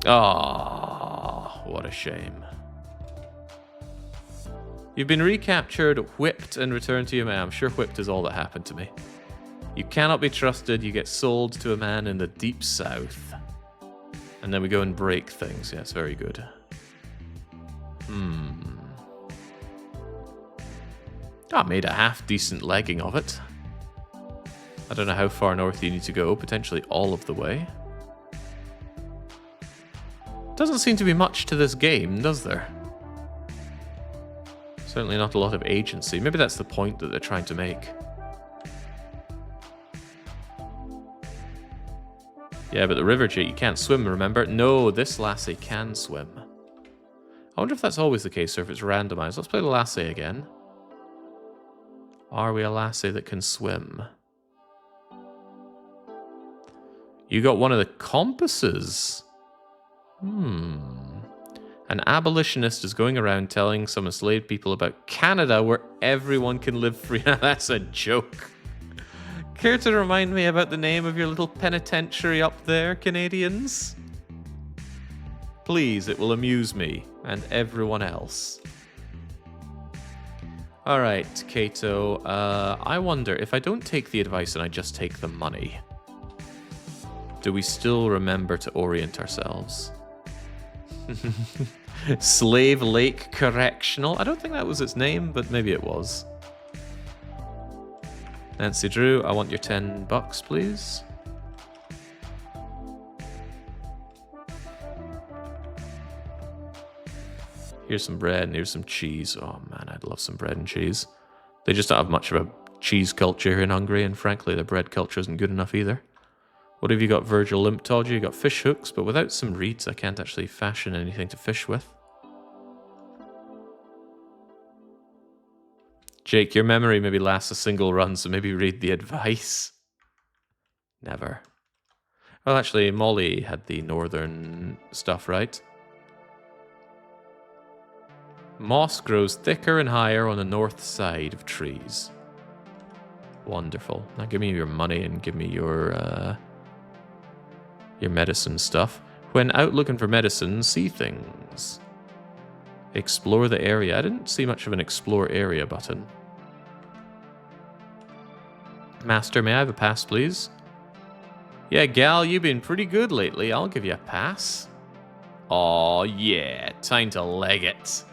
Oh, what a shame. You've been recaptured, whipped, and returned to your man. I'm sure whipped is all that happened to me. You cannot be trusted. You get sold to a man in the deep south. And then we go and break things. Yes, very good. I made a half-decent legging of it. I don't know how far north you need to go. Potentially all of the way. Doesn't seem to be much to this game, does there? Certainly not a lot of agency. Maybe that's the point that they're trying to make. Yeah, but the river cheat, you can't swim, remember? No, this lassie can swim. I wonder if that's always the case or if it's randomized. Let's play the lassie again. Are we a lassie that can swim? You got one of the compasses. An abolitionist is going around telling some enslaved people about Canada where everyone can live free. Now that's a joke. Care to remind me about the name of your little penitentiary up there, Canadians? Please, it will amuse me and everyone else. Alright, Cato. I wonder, if I don't take the advice and I just take the money, do we still remember to orient ourselves? Slave Lake Correctional. I don't think that was its name, but maybe it was. Nancy Drew, I want your $10, please. Here's some bread and here's some cheese. Oh man, I'd love some bread and cheese. They just don't have much of a cheese culture here in Hungary, and frankly, their bread culture isn't good enough either. What have you got, Virgil Limptodgy? You got fish hooks, but without some reeds, I can't actually fashion anything to fish with. Jake, your memory maybe lasts a single run, so maybe read the advice. Never. Well, actually, Molly had the northern stuff, right? Moss grows thicker and higher on the north side of trees. Wonderful. Now give me your money and give me your medicine stuff. When out looking for medicine, see things. Explore the area. I didn't see much of an explore area button. Master, may I have a pass, please? Yeah, gal, you've been pretty good lately. I'll give you a pass. Aw, yeah. Time to leg it.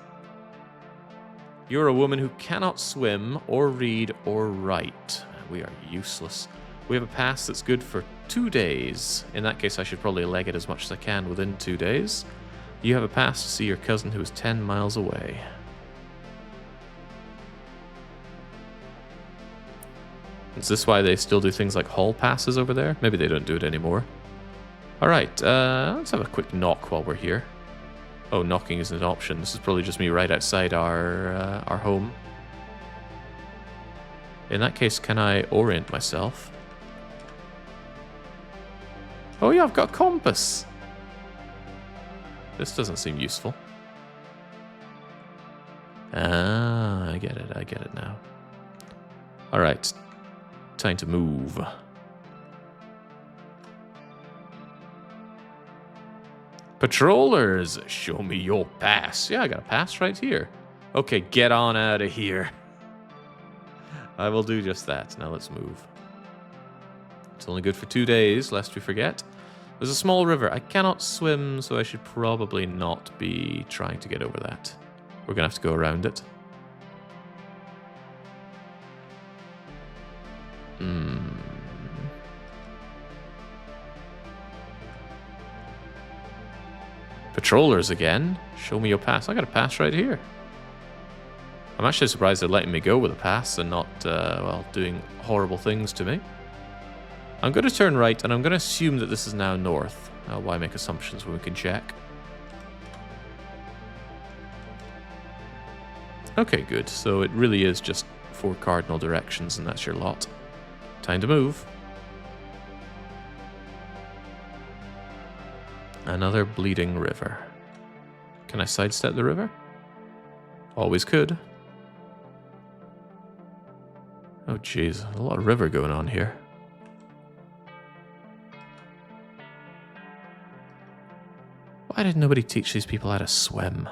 You're a woman who cannot swim or read or write. We are useless. We have a pass that's good for 2 days. In that case, I should probably leg it as much as I can within 2 days. You have a pass to see your cousin who is 10 miles away. Is this why they still do things like hall passes over there? Maybe they don't do it anymore. Alright, let's have a quick knock while we're here. Oh, knocking isn't an option. This is probably just me right outside our home. In that case, can I orient myself? Oh yeah, I've got a compass. This doesn't seem useful. Ah, I get it now. Alright, time to move. Patrollers, show me your pass. Yeah, I got a pass right here. Okay, get on out of here. I will do just that. Now let's move. It's only good for 2 days, lest we forget. There's a small river. I cannot swim, so I should probably not be trying to get over that. We're going to have to go around it. Patrollers again? Show me your pass. I got a pass right here. I'm actually surprised they're letting me go with a pass and not, well, doing horrible things to me. I'm going to turn right, and I'm going to assume that this is now north. Why make assumptions when we can check? Okay, good. So it really is just 4 cardinal directions, and that's your lot. Time to move. Another bleeding river. Can I sidestep the river? Always could. Oh jeez, a lot of river going on here. Why did nobody teach these people how to swim?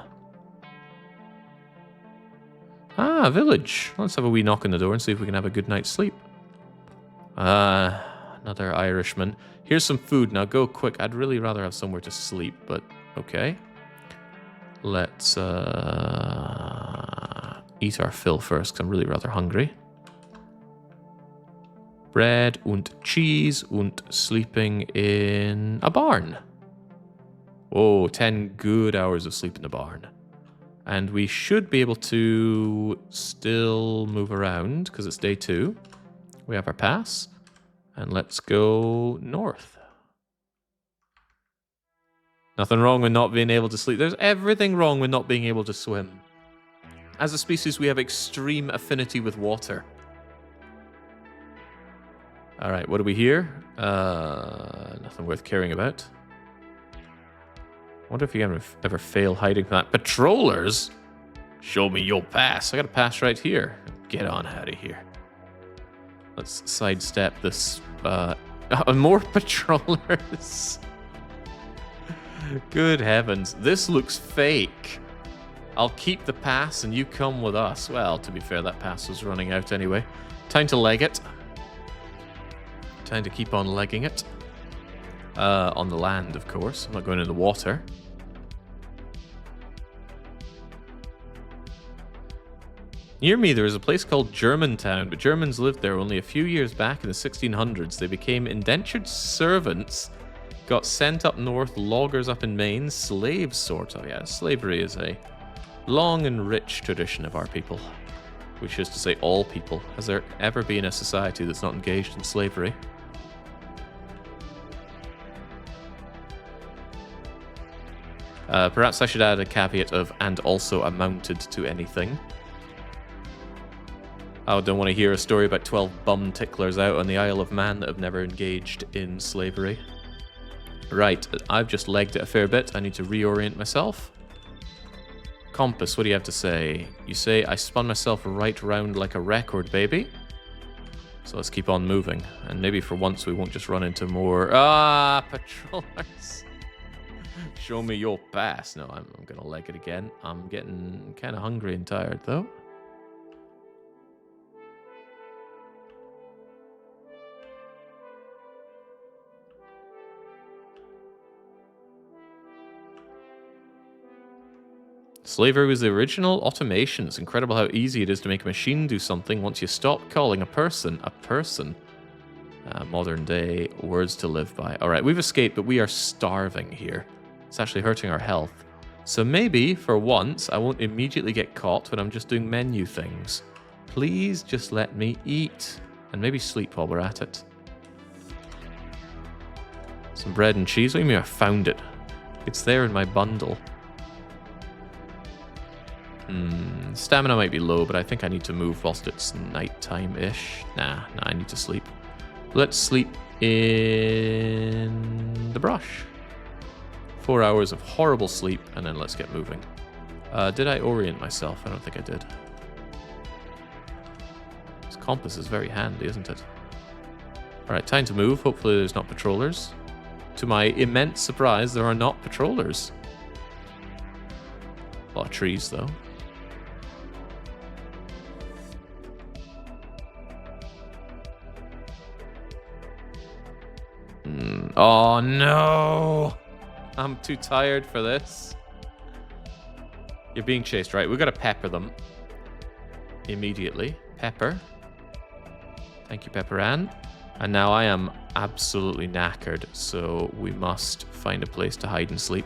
Ah, village. Let's have a wee knock on the door and see if we can have a good night's sleep. Another Irishman. Here's some food. Now go quick. I'd really rather have somewhere to sleep, but okay. Let's eat our fill first, because I'm really rather hungry. Bread and cheese and sleeping in a barn. Oh, 10 good hours of sleep in the barn. And we should be able to still move around, because it's day 2. We have our pass. And let's go north. Nothing wrong with not being able to sleep. There's everything wrong with not being able to swim. As a species, we have extreme affinity with water. Alright, what do we hear? Nothing worth caring about. Wonder if you ever fail hiding from that. Patrollers? Show me your pass. I got a pass right here. Get on out of here. Let's sidestep this. More patrollers. Good heavens. This looks fake. I'll keep the pass and you come with us. Well, to be fair, that pass was running out anyway. Time to leg it. Time to keep on legging it. On the land, of course. I'm not going in the water. Near me, there is a place called Germantown, but Germans lived there only a few years back in the 1600s. They became indentured servants, got sent up north, loggers up in Maine, slaves, sort of. Yeah, slavery is a long and rich tradition of our people, which is to say all people. Has there ever been a society that's not engaged in slavery? Perhaps I should add a caveat of, and also amounted to anything. I don't want to hear a story about 12 bum ticklers out on the Isle of Man that have never engaged in slavery. Right, I've just legged it a fair bit. I need to reorient myself. Compass, what do you have to say? You say I spun myself right round like a record, baby. So let's keep on moving. And maybe for once we won't just run into more... patrollers. Show me your pass. No, I'm going to leg it again. I'm getting kind of hungry and tired, though. Slavery was the original automation. It's incredible how easy it is to make a machine do something once you stop calling a person a person. Modern day words to live by. Alright, we've escaped, but we are starving here. It's actually hurting our health. So maybe, for once, I won't immediately get caught when I'm just doing menu things. Please just let me eat. And maybe sleep while we're at it. Some bread and cheese. What do you mean I found it? It's there in my bundle. Stamina might be low, but I think I need to move whilst it's nighttime-ish. Nah, I need to sleep. Let's sleep in the brush. 4 hours of horrible sleep, and then let's get moving. Did I orient myself? I don't think I did. This compass is very handy, isn't it? Alright, time to move. Hopefully there's not patrollers. To my immense surprise, there are not patrollers. A lot of trees, though. Oh no! I'm too tired for this. You're being chased, right? We've got to pepper them. Immediately. Pepper. Thank you, Pepper Ann. And now I am absolutely knackered, so we must find a place to hide and sleep.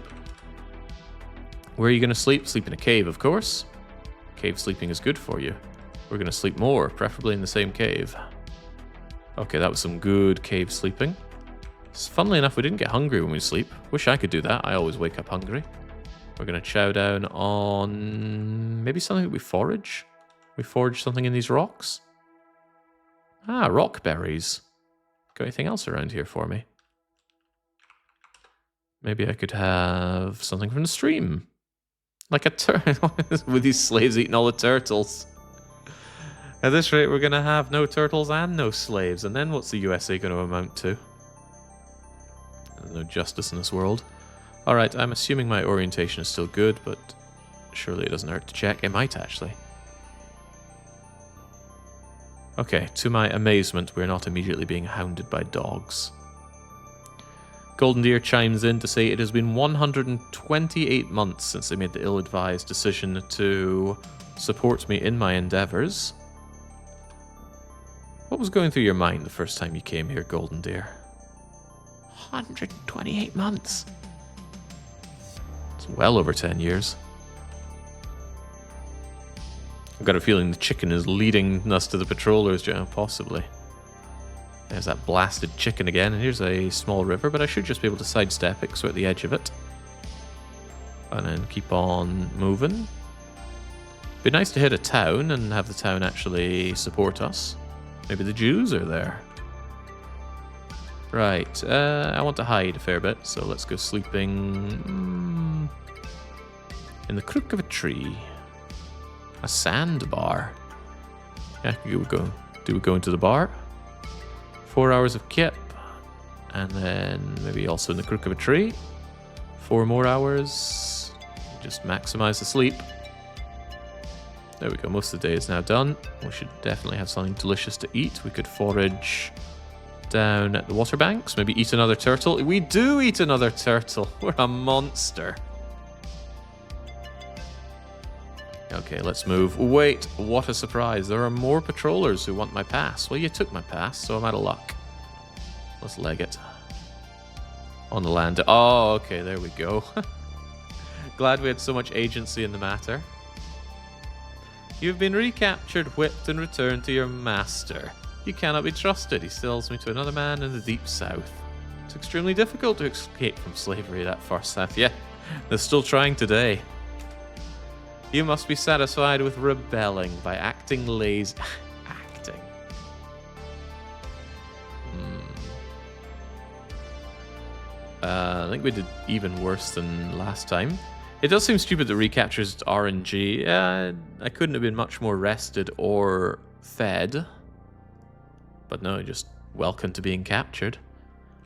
Where are you going to sleep? Sleep in a cave, of course. Cave sleeping is good for you. We're going to sleep more, preferably in the same cave. Okay, that was some good cave sleeping. Funnily enough, we didn't get hungry when we sleep. Wish I could do that. I always wake up hungry. We're going to chow down on maybe something that we forage. We forage something in these rocks. Ah, rock berries. Got anything else around here for me? Maybe I could have something from the stream. Like a turtle. With these slaves eating all the turtles. At this rate, we're going to have no turtles and no slaves. And then what's the USA going to amount to? There's no justice in this world. Alright, I'm assuming my orientation is still good, but surely it doesn't hurt to check. It might actually. Okay, to my amazement, we're not immediately being hounded by dogs. Golden Deer chimes in to say it has been 128 months since they made the ill-advised decision to support me in my endeavors. What was going through your mind the first time you came here, Golden Deer? 128 months. It's well over 10 years. I've got a feeling the chicken is leading us to the patrollers, possibly. There's that blasted chicken again, and here's a small river, but I should just be able to sidestep it because we're at the edge of it. And then keep on moving. Be nice to hit a town and have the town actually support us. Maybe the Jews are there. Right, I want to hide a fair bit, so let's go sleeping in the crook of a tree. A sandbar. Yeah, do we go into the bar? 4 hours of kip, and then maybe also in the crook of a tree. 4 more hours. Just maximize the sleep. There we go, most of the day is now done. We should definitely have something delicious to eat. We could forage down at the water banks, maybe eat another turtle. We do eat another turtle. We're a monster. Okay, let's move. Wait, what a surprise. There are more patrollers who want my pass. Well, you took my pass, so I'm out of luck. Let's leg it. On the land. Oh, okay, there we go. Glad we had so much agency in the matter. You've been recaptured, whipped, and returned to your master. You cannot be trusted. He sells me to another man in the deep south. It's extremely difficult to escape from slavery that far south. Yeah, they're still trying today. You must be satisfied with rebelling by acting lazy. Acting. I think we did even worse than last time. It does seem stupid that recaptures RNG. I couldn't have been much more rested or fed. But no, just welcome to being captured.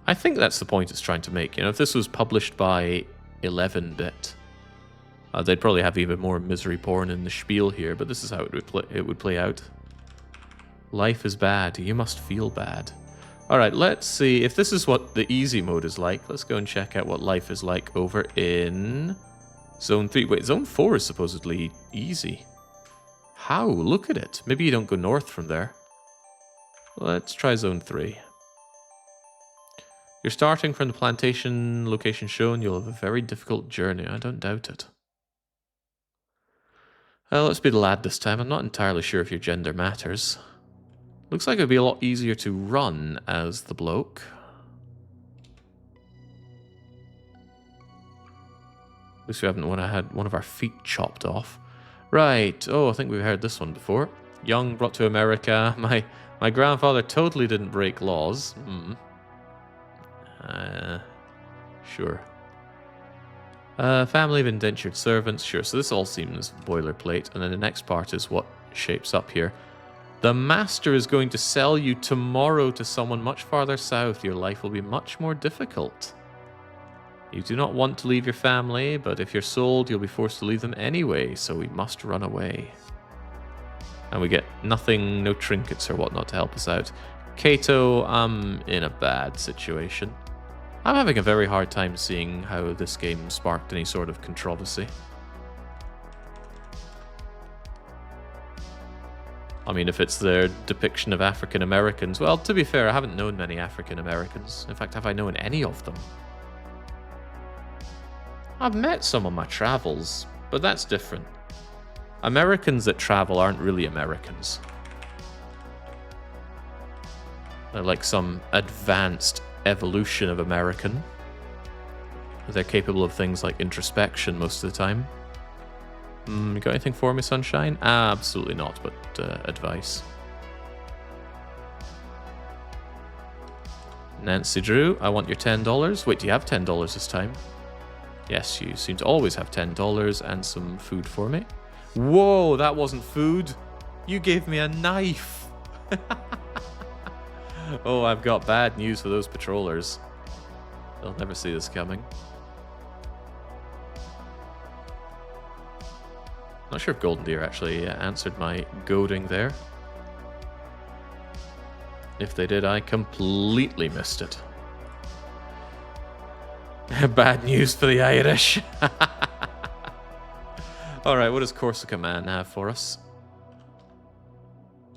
I think that's the point it's trying to make. You know, if this was published by 11-bit, they'd probably have even more misery porn in the spiel here, but this is how it would play out. Life is bad. You must feel bad. Alright, let's see. If this is what the easy mode is like, let's go and check out what life is like over in Zone 3. Wait, Zone 4 is supposedly easy. How? Look at it. Maybe you don't go north from there. Let's try Zone 3. You're starting from the plantation location shown. You'll have a very difficult journey. I don't doubt it. Let's be the lad this time. I'm not entirely sure if your gender matters. Looks like it'd be a lot easier to run as the bloke. At least we haven't had one of our feet chopped off. Right. Oh, I think we've heard this one before. Young, brought to America. My grandfather totally didn't break laws. Sure. Family of indentured servants. Sure, so this all seems boilerplate. And then the next part is what shapes up here. The master is going to sell you tomorrow to someone much farther south. Your life will be much more difficult. You do not want to leave your family, but if you're sold, you'll be forced to leave them anyway, so we must run away. And we get nothing, no trinkets or whatnot to help us out. Kato, I'm in a bad situation. I'm having a very hard time seeing how this game sparked any sort of controversy. I mean, if it's their depiction of African Americans, well, to be fair, I haven't known many African Americans. In fact, have I known any of them? I've met some on my travels, but that's different. Americans that travel aren't really Americans. They're like some advanced evolution of American. They're capable of things like introspection most of the time. You got anything for me, Sunshine? Absolutely not, but advice. Nancy Drew, I want your $10. Wait, do you have $10 this time? Yes, you seem to always have $10 and some food for me. Whoa, that wasn't food. You gave me a knife. Oh, I've got bad news for those patrollers. They'll never see this coming. Not sure if Golden Deer actually answered my goading there. If they did, I completely missed it. Bad news for the Irish. Alright, what does Corsica Man have for us?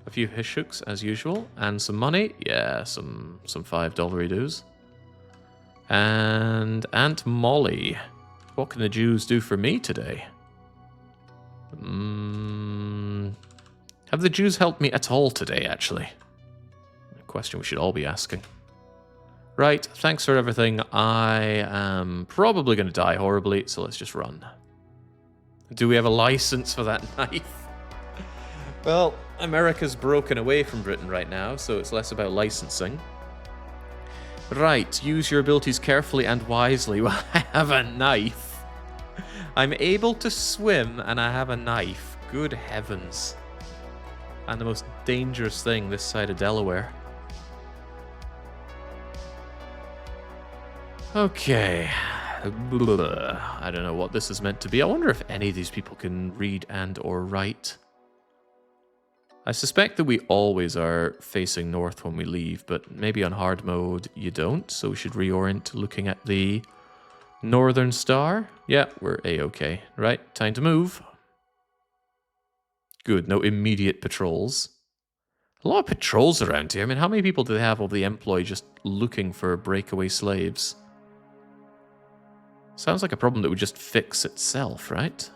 A few hishooks, as usual, and some money. Yeah, some $5 dues. And Aunt Molly. What can the Jews do for me today? Have the Jews helped me at all today, actually? A question we should all be asking. Right, thanks for everything. I am probably going to die horribly, so let's just run. Do we have a license for that knife? Well, America's broken away from Britain right now, so it's less about licensing. Right, use your abilities carefully and wisely. Well, I have a knife. I'm able to swim and I have a knife. Good heavens. And the most dangerous thing this side of Delaware. Okay. I don't know what this is meant to be. I wonder if any of these people can read and or write. I suspect that we always are facing north when we leave, but maybe on hard mode you don't, so we should reorient looking at the northern star. Yeah, we're A-okay. Right, time to move. Good, no immediate patrols. A lot of patrols around here. I mean, how many people do they have of the employ just looking for breakaway slaves? Sounds like a problem that would just fix itself, right?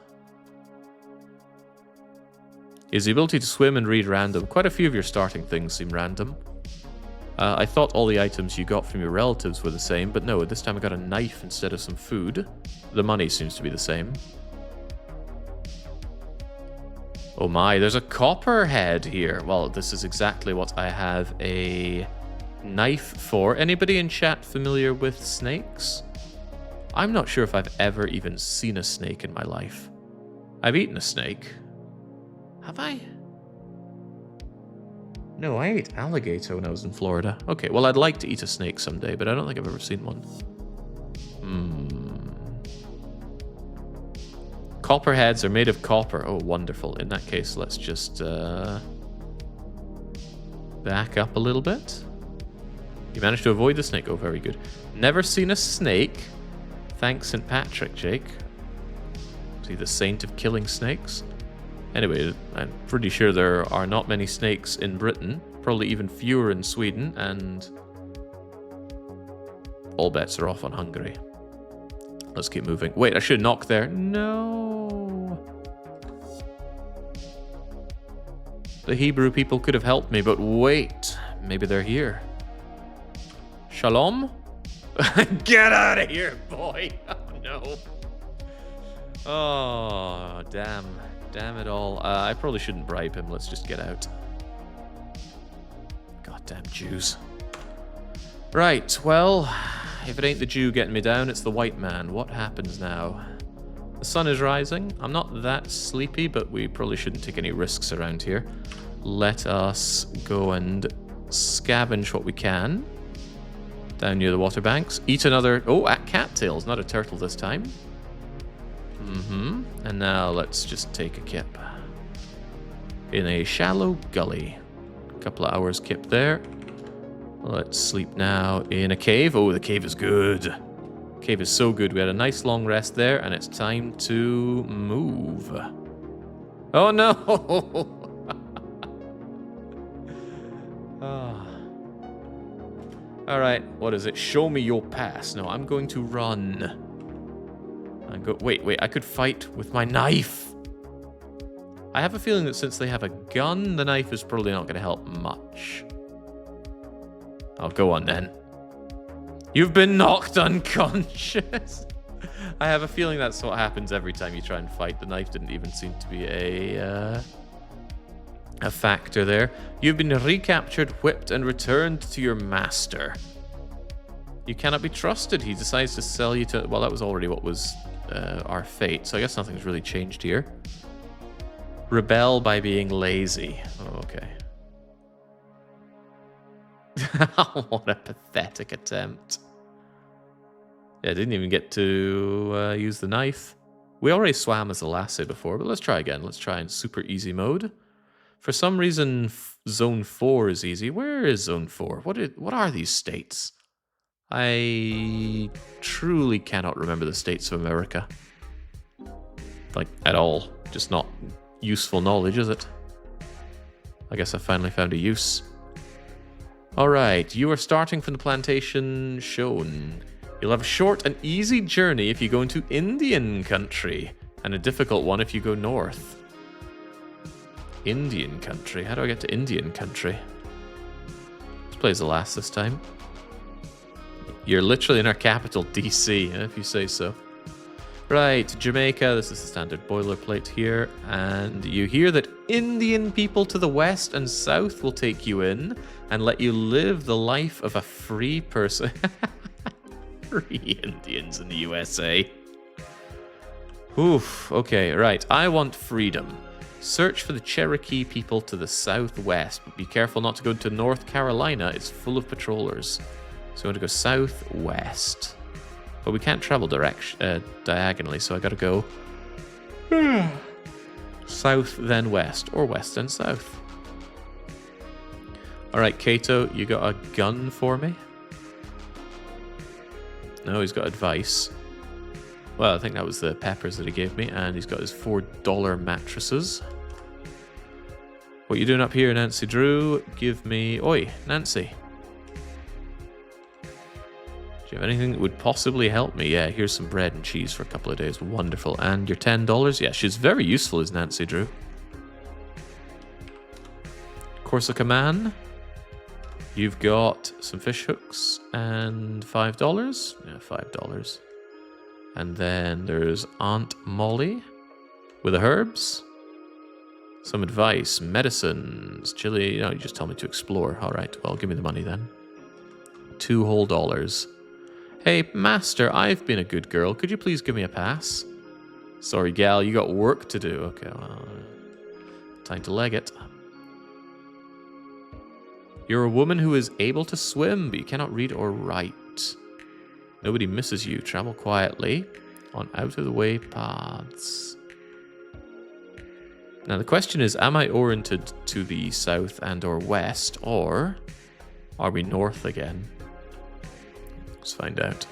Is the ability to swim and read random? Quite a few of your starting things seem random. I thought all the items you got from your relatives were the same, but no, this time I got a knife instead of some food. The money seems to be the same. Oh my, there's a copperhead here. Well, this is exactly what I have a knife for. Anybody in chat familiar with snakes? I'm not sure if I've ever even seen a snake in my life. I've eaten a snake. Have I? No, I ate alligator when I was in Florida. Okay, well, I'd like to eat a snake someday, but I don't think I've ever seen one. Copperheads are made of copper. Oh, wonderful. In that case, let's just back up a little bit. You managed to avoid the snake. Oh, very good. Never seen a snake. Thanks, St. Patrick, Jake. Is he the saint of killing snakes? Anyway, I'm pretty sure there are not many snakes in Britain. Probably even fewer in Sweden, and all bets are off on Hungary. Let's keep moving. Wait, I should knock there. No. The Hebrew people could have helped me, but wait. Maybe they're here. Shalom? Get out of here, boy. Oh, no. Oh, damn. Damn it all. I probably shouldn't bribe him. Let's just get out. Goddamn Jews. Right, well, if it ain't the Jew getting me down, it's the white man. What happens now? The sun is rising. I'm not that sleepy, but we probably shouldn't take any risks around here. Let us go and scavenge what we can. Down near the water banks. Eat another... Oh, at cattails, not a turtle this time. And now let's just take a kip. In a shallow gully. A couple of hours kip there. Let's sleep now in a cave. Oh, the cave is good. Cave is so good. We had a nice long rest there, and it's time to move. Oh, no! Alright, what is it? Show me your pass. No, I'm going to run. Wait, I could fight with my knife. I have a feeling that since they have a gun, the knife is probably not going to help much. I'll go on then. You've been knocked unconscious. I have a feeling that's what happens every time you try and fight. The knife didn't even seem to be a factor there. You've been recaptured, whipped, and returned to your master. You cannot be trusted. He decides to sell you to... Well, that was already what was our fate, so I guess nothing's really changed here. Rebel by being lazy. Oh, okay. What a pathetic attempt. Yeah, I didn't even get to use the knife. We already swam as a lassie before, but let's try again. Let's try in super easy mode. For some reason, Zone 4 is easy. Where is Zone 4? What are these states? I truly cannot remember the states of America. Like, at all. Just not useful knowledge, is it? I guess I finally found a use. Alright, you are starting from the plantation shown. You'll have a short and easy journey if you go into Indian country, and a difficult one if you go north. Indian country? How do I get to Indian country? Let's play as the last this time. You're literally in our capital, DC, if you say so. Right, Jamaica, this is the standard boilerplate here, and you hear that Indian people to the west and south will take you in and let you live the life of a free person. Free Indians in the USA. Oof, okay, right, I want freedom. Search for the Cherokee people to the southwest, but be careful not to go to North Carolina, it's full of patrollers. So I want to go southwest. But we can't travel diagonally, so I gotta go south then west, or west then south. Alright, Kato, you got a gun for me? No, he's got advice. Well, I think that was the peppers that he gave me, and he's got his $4 mattresses. What you doing up here, Nancy Drew? Give me... Oi, Nancy. Do you have anything that would possibly help me? Yeah, here's some bread and cheese for a couple of days. Wonderful. And your $10? Yeah, she's very useful, is Nancy Drew. Corsica Man. You've got some fish hooks and $5. Yeah, $5. And then there's Aunt Molly with the herbs. Some advice, medicines, chili. No, you just tell me to explore. All right, well, give me the money then. $2 whole. Hey, master, I've been a good girl. Could you please give me a pass? Sorry, gal, you got work to do. Okay, well, time to leg it. You're a woman who is able to swim, but you cannot read or write. Nobody misses you. Travel quietly on out-of-the-way paths. Now, the question is, am I oriented to the south and or west, or are we north again? Let's find out.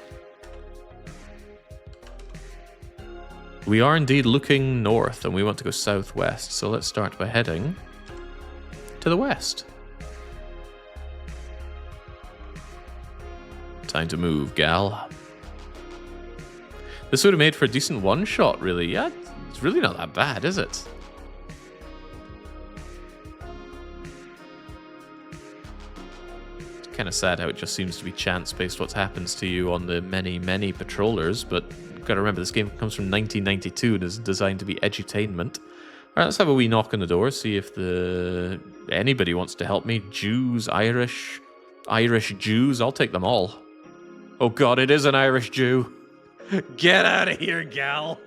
We are indeed looking north, and we want to go southwest, so let's start by heading to the west. Time to move, gal. This would have made for a decent one-shot, really. Yeah, it's really not that bad, is it? Kind of sad how it just seems to be chance-based what happens to you on the many, many patrollers, but you've got to remember this game comes from 1992 and is designed to be edutainment. Alright, let's have a wee knock on the door, see if anybody wants to help me. Jews, Irish Jews, I'll take them all. Oh god, it is an Irish Jew. Get out of here, gal.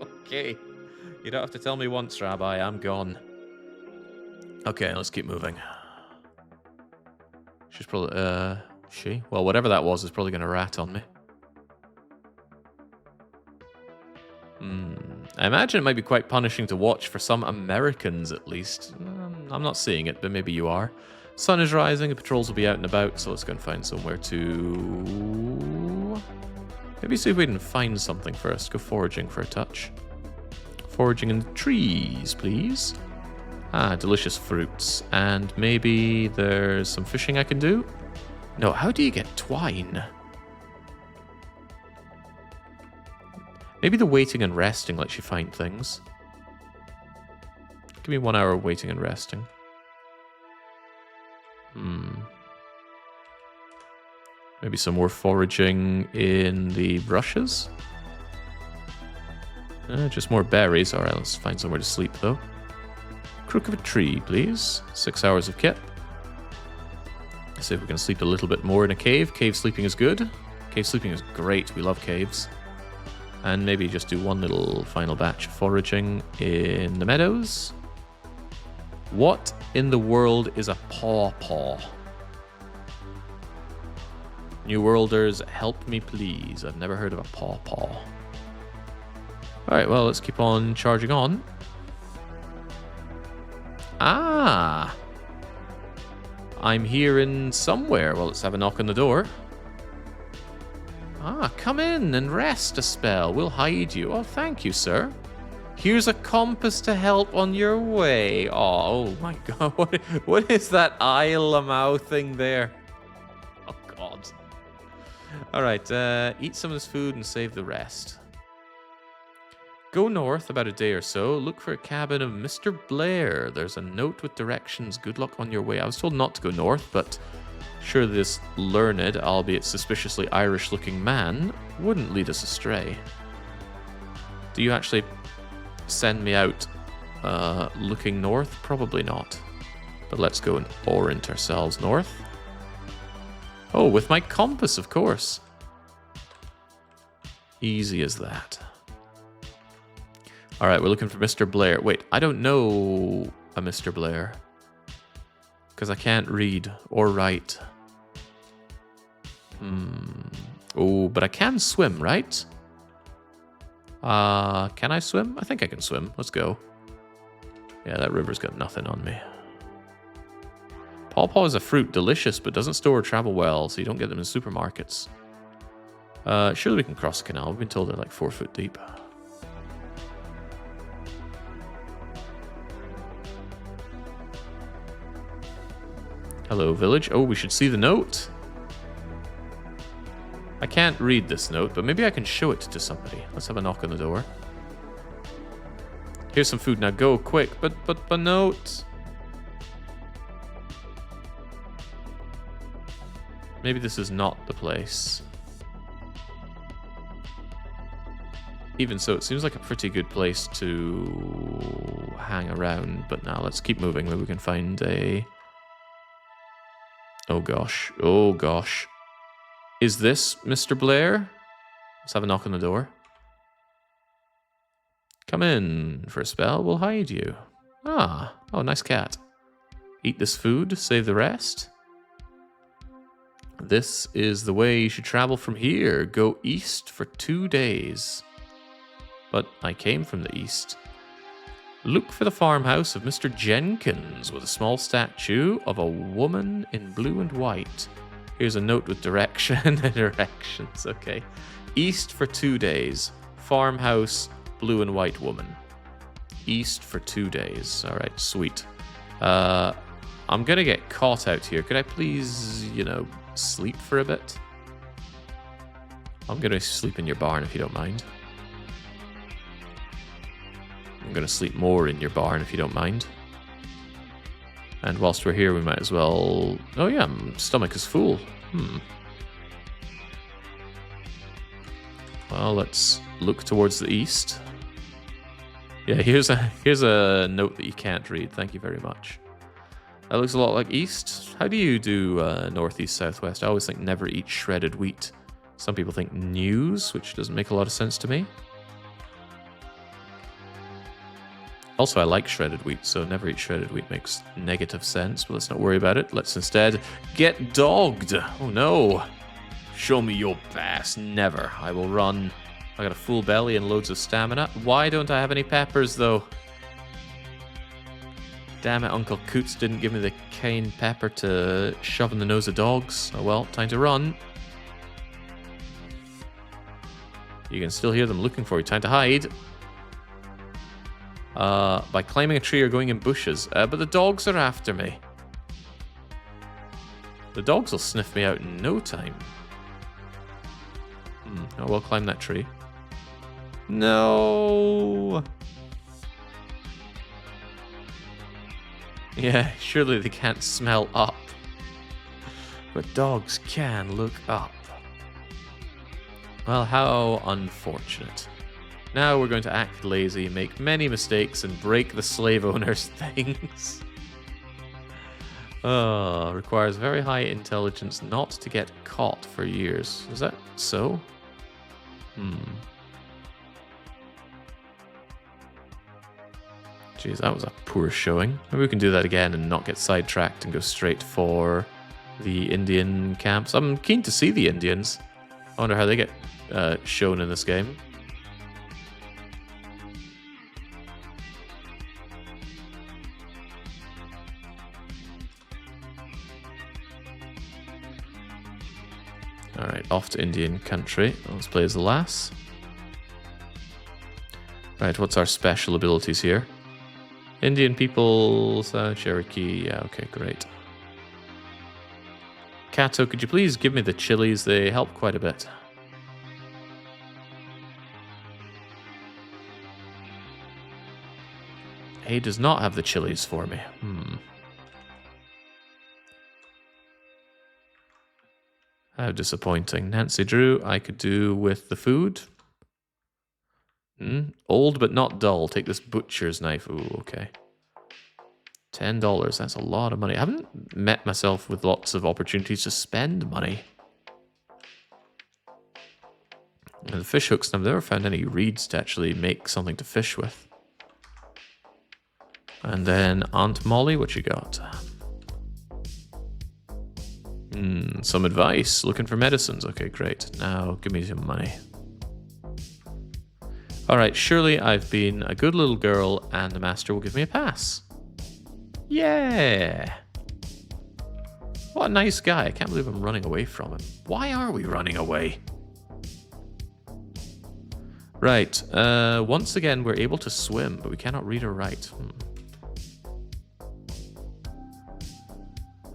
Okay. You don't have to tell me once, Rabbi, I'm gone. Okay, let's keep moving. She's probably, Well, whatever that was is probably going to rat on me. I imagine it might be quite punishing to watch for some Americans, at least. I'm not seeing it, but maybe you are. Sun is rising, the patrols will be out and about, so let's go and find somewhere to... Maybe see if we can find something first. Go foraging for a touch. Foraging in the trees, please. Ah, delicious fruits. And maybe there's some fishing I can do? No, how do you get twine? Maybe the waiting and resting lets you find things. Give me 1 hour of waiting and resting. Maybe some more foraging in the rushes? Just more berries. Alright, let's find somewhere to sleep, though. Crook of a tree, please. 6 hours of kip. Let's see if we can sleep a little bit more in a cave. Cave sleeping is good. Cave sleeping is great. We love caves. And maybe just do one little final batch of foraging in the meadows. What in the world is a pawpaw? New Worlders, help me please. I've never heard of a pawpaw. Alright, well, let's keep on charging on. Ah! I'm here in somewhere. Well, let's have a knock on the door. Ah, come in and rest a spell. We'll hide you. Oh, thank you, sir. Here's a compass to help on your way. Oh my god. What is that Isle of Mau thing there? Oh, God. Alright, eat some of this food and save the rest. Go north about a day or so. Look for a cabin of Mr. Blair. There's a note with directions. Good luck on your way. I was told not to go north, but sure this learned, albeit suspiciously Irish-looking man wouldn't lead us astray. Do you actually send me out looking north? Probably not. But let's go and orient ourselves north. Oh, with my compass, of course. Easy as that. Alright, we're looking for Mr. Blair. Wait, I don't know a Mr. Blair. Because I can't read or write. Oh, but I can swim, right? Can I swim? I think I can swim. Let's go. Yeah, that river's got nothing on me. Pawpaw is a fruit, delicious, but doesn't store or travel well, so you don't get them in supermarkets. Surely we can cross the canal. We've been told they're like 4 foot deep. Hello, village. Oh, we should see the note. I can't read this note, but maybe I can show it to somebody. Let's have a knock on the door. Here's some food. Now go, quick. But note. Maybe this is not the place. Even so, it seems like a pretty good place to hang around. But now let's keep moving. Maybe we can find a... Oh gosh. Oh gosh. Is this Mr. Blair? Let's have a knock on the door. Come in for a spell. We'll hide you. Ah. Oh, nice cat. Eat this food. Save the rest. This is the way you should travel from here. Go east for 2 days. But I came from the east. Look for the farmhouse of Mr. Jenkins with a small statue of a woman in blue and white. Here's a note with directions, okay. East for 2 days. Farmhouse, blue and white woman. East for 2 days. All right, sweet. I'm gonna get caught out here. Could I please, sleep for a bit? I'm gonna sleep in your barn if you don't mind. I'm going to sleep more in your barn if you don't mind. And whilst we're here, we might as well... Oh yeah, my stomach is full. Well, let's look towards the east. Yeah, here's a note that you can't read. Thank you very much. That looks a lot like east. How do you do northeast, southwest? I always think never eat shredded wheat. Some people think news, which doesn't make a lot of sense to me. Also, I like shredded wheat, so never eat shredded wheat makes negative sense, but let's not worry about it. Let's instead get dogged. Oh no. Show me your pass. Never. I will run. I got a full belly and loads of stamina. Why don't I have any peppers, though? Damn it, Uncle Coots didn't give me the cayenne pepper to shove in the nose of dogs. Oh well, time to run. You can still hear them looking for you. Time to hide. By climbing a tree or going in bushes. But the dogs are after me. The dogs will sniff me out in no time. Oh, well, climb that tree. No! Yeah, surely they can't smell up. But dogs can look up. Well, how unfortunate. Now we're going to act lazy, make many mistakes, and break the slave owner's things. Requires very high intelligence not to get caught for years. Is that so? Jeez, that was a poor showing. Maybe we can do that again and not get sidetracked and go straight for the Indian camps. I'm keen to see the Indians. I wonder how they get shown in this game. Alright, off to Indian country. Let's play as the lass. Right, what's our special abilities here? Indian people, Cherokee. Yeah, okay, great. Kato, could you please give me the chilies? They help quite a bit. He does not have the chilies for me. How disappointing. Nancy Drew, I could do with the food. Old but not dull. Take this butcher's knife. Ooh, okay. $10. That's a lot of money. I haven't met myself with lots of opportunities to spend money. And the fish hooks, I've never found any reeds to actually make something to fish with. And then Aunt Molly, what you got? Some advice. Looking for medicines. Okay, great. Now give me some money. Alright, surely I've been a good little girl and the master will give me a pass. Yeah! What a nice guy. I can't believe I'm running away from him. Why are we running away? Right, once again we're able to swim, but we cannot read or write.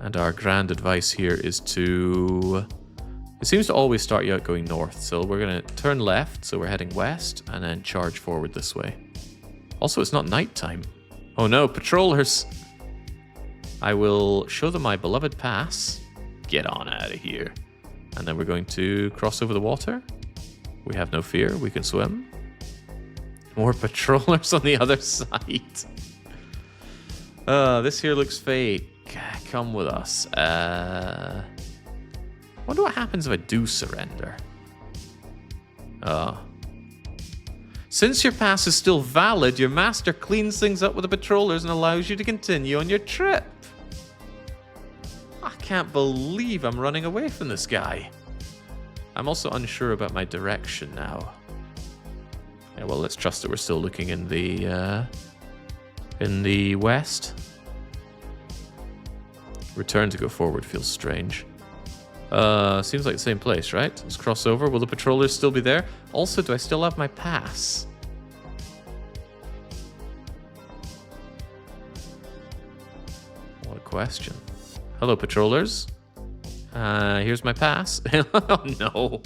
And our grand advice here is to... It seems to always start you out going north, so we're going to turn left, so we're heading west, and then charge forward this way. Also, it's not nighttime. Oh no, patrollers! I will show them my beloved pass. Get on out of here. And then we're going to cross over the water. We have no fear, we can swim. More patrollers on the other side. This here looks fake. Come with us. Wonder what happens if I do surrender. Since your pass is still valid, your master cleans things up with the patrollers and allows you to continue on your trip. I can't believe I'm running away from this guy. I'm also unsure about my direction now. Yeah, well, let's trust that we're still looking in the west. Return to go forward feels strange. Seems like the same place, right? Let's cross over. Will the patrollers still be there? Also, do I still have my pass? What a question. Hello, patrollers. Here's my pass. Oh, no.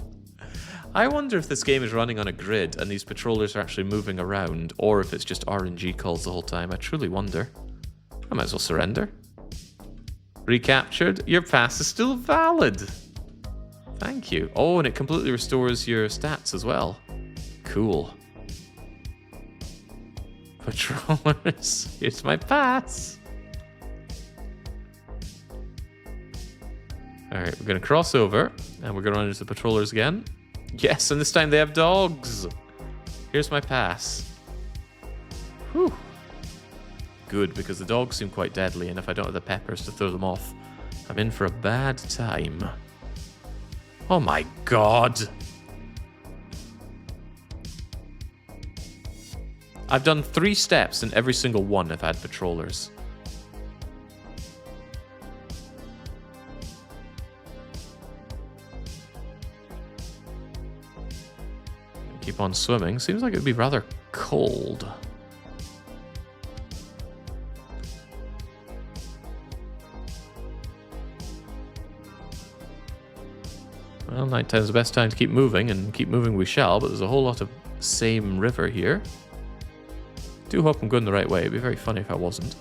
I wonder if this game is running on a grid and these patrollers are actually moving around, or if it's just RNG calls the whole time. I truly wonder. I might as well surrender. Recaptured. Your pass is still valid. Thank you. Oh, and it completely restores your stats as well. Cool. Patrollers. Here's my pass. Alright, we're going to cross over, and we're going to run into the patrollers again. Yes, and this time they have dogs. Here's my pass. Whew. Good, because the dogs seem quite deadly, and if I don't have the peppers to throw them off, I'm in for a bad time. Oh my god. I've done 3 steps, and every single one I've had patrollers. Keep on swimming. Seems like it would be rather cold. Well, nighttime's the best time to keep moving, and keep moving we shall, but there's a whole lot of same river here. Do hope I'm going the right way. It'd be very funny if I wasn't.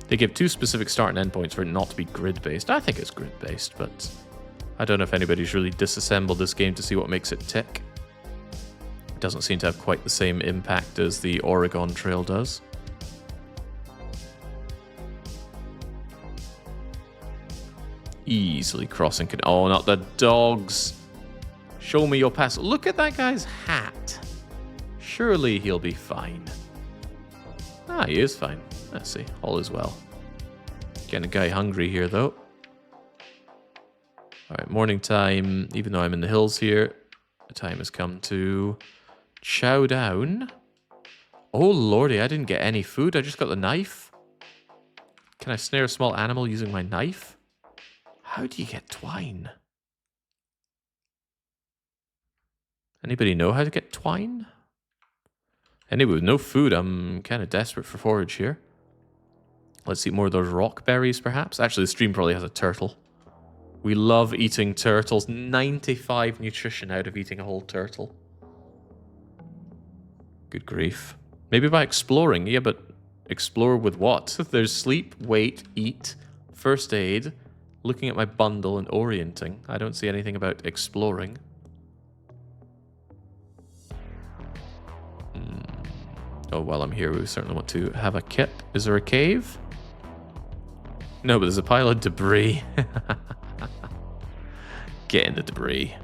They give 2 specific start and end points for it not to be grid-based. I think it's grid-based, but I don't know if anybody's really disassembled this game to see what makes it tick. It doesn't seem to have quite the same impact as the Oregon Trail does. Easily crossing. Oh, not the dogs. Show me your pass. Look at that guy's hat. Surely he'll be fine. Ah, he is fine. Let's see. All is well. Getting a guy hungry here, though. Alright, morning time. Even though I'm in the hills here, the time has come to chow down. Oh, lordy, I didn't get any food. I just got the knife. Can I snare a small animal using my knife? How do you get twine? Anybody know how to get twine? Anyway, with no food, I'm kind of desperate for forage here. Let's eat more of those rock berries, perhaps. Actually, the stream probably has a turtle. We love eating turtles. 95 nutrition out of eating a whole turtle. Good grief. Maybe by exploring. Yeah, but explore with what? There's sleep, wait, eat, first aid, looking at my bundle, and orienting. I don't see anything about exploring. Oh, while I'm here, we certainly want to have a kip. Is there a cave? No, but there's a pile of debris. Get in the debris.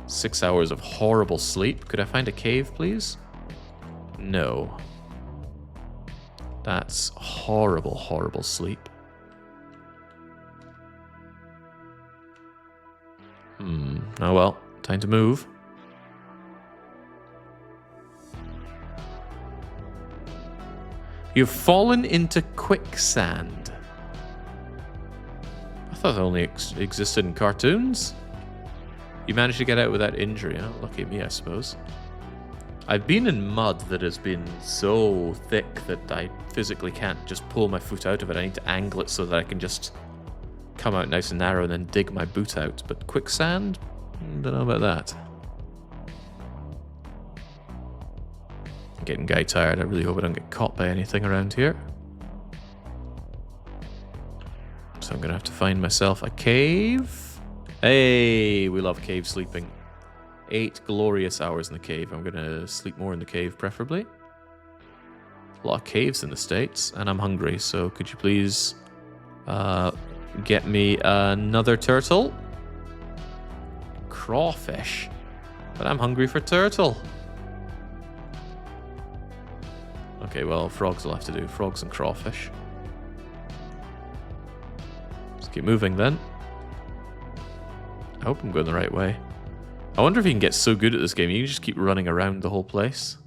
6 hours of horrible sleep. Could I find a cave, please? No. That's horrible, horrible sleep. Oh well, time to move. You've fallen into quicksand. I thought it only existed in cartoons. You managed to get out without injury, huh? Lucky me, I suppose. I've been in mud that has been so thick that I physically can't just pull my foot out of it. I need to angle it so that I can just come out nice and narrow and then dig my boot out. But quicksand? Don't know about that. I'm getting guy tired. I really hope I don't get caught by anything around here. So I'm going to have to find myself a cave. Hey, we love cave sleeping. 8 glorious hours in the cave. I'm going to sleep more in the cave, preferably. A lot of caves in the States, and I'm hungry, so could you please get me another turtle? Crawfish. But I'm hungry for turtle. Okay, well, frogs will have to do. Frogs and crawfish. Let's keep moving then. I hope I'm going the right way. I wonder if you can get so good at this game, you can just keep running around the whole place.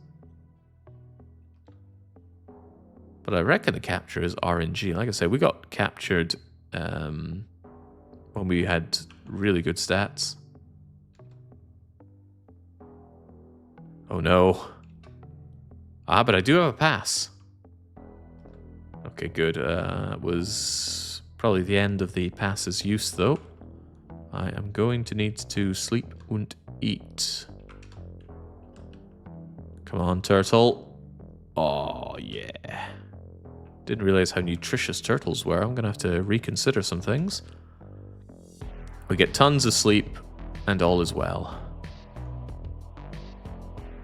But I reckon the capture is RNG. Like I said, we got captured when we had really good stats. Oh no. Ah, but I do have a pass. Okay, good. It was probably the end of the pass's use, though. I am going to need to sleep and eat. Come on, turtle. Oh, yeah. Didn't realize how nutritious turtles were. I'm going to have to reconsider some things. We get tons of sleep, and all is well.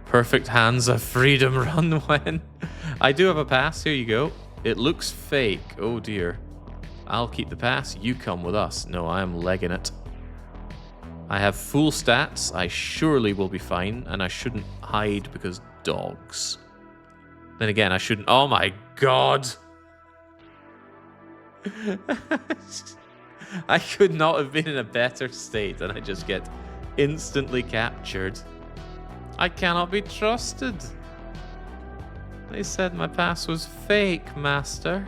Perfect hands of freedom run when... I do have a pass. Here you go. It looks fake. Oh, dear. I'll keep the pass. You come with us. No, I am legging it. I have full stats. I surely will be fine, and I shouldn't hide because dogs. Then again, I shouldn't... Oh my god! I could not have been in a better state, and I just get instantly captured. I cannot be trusted. They said my pass was fake, master.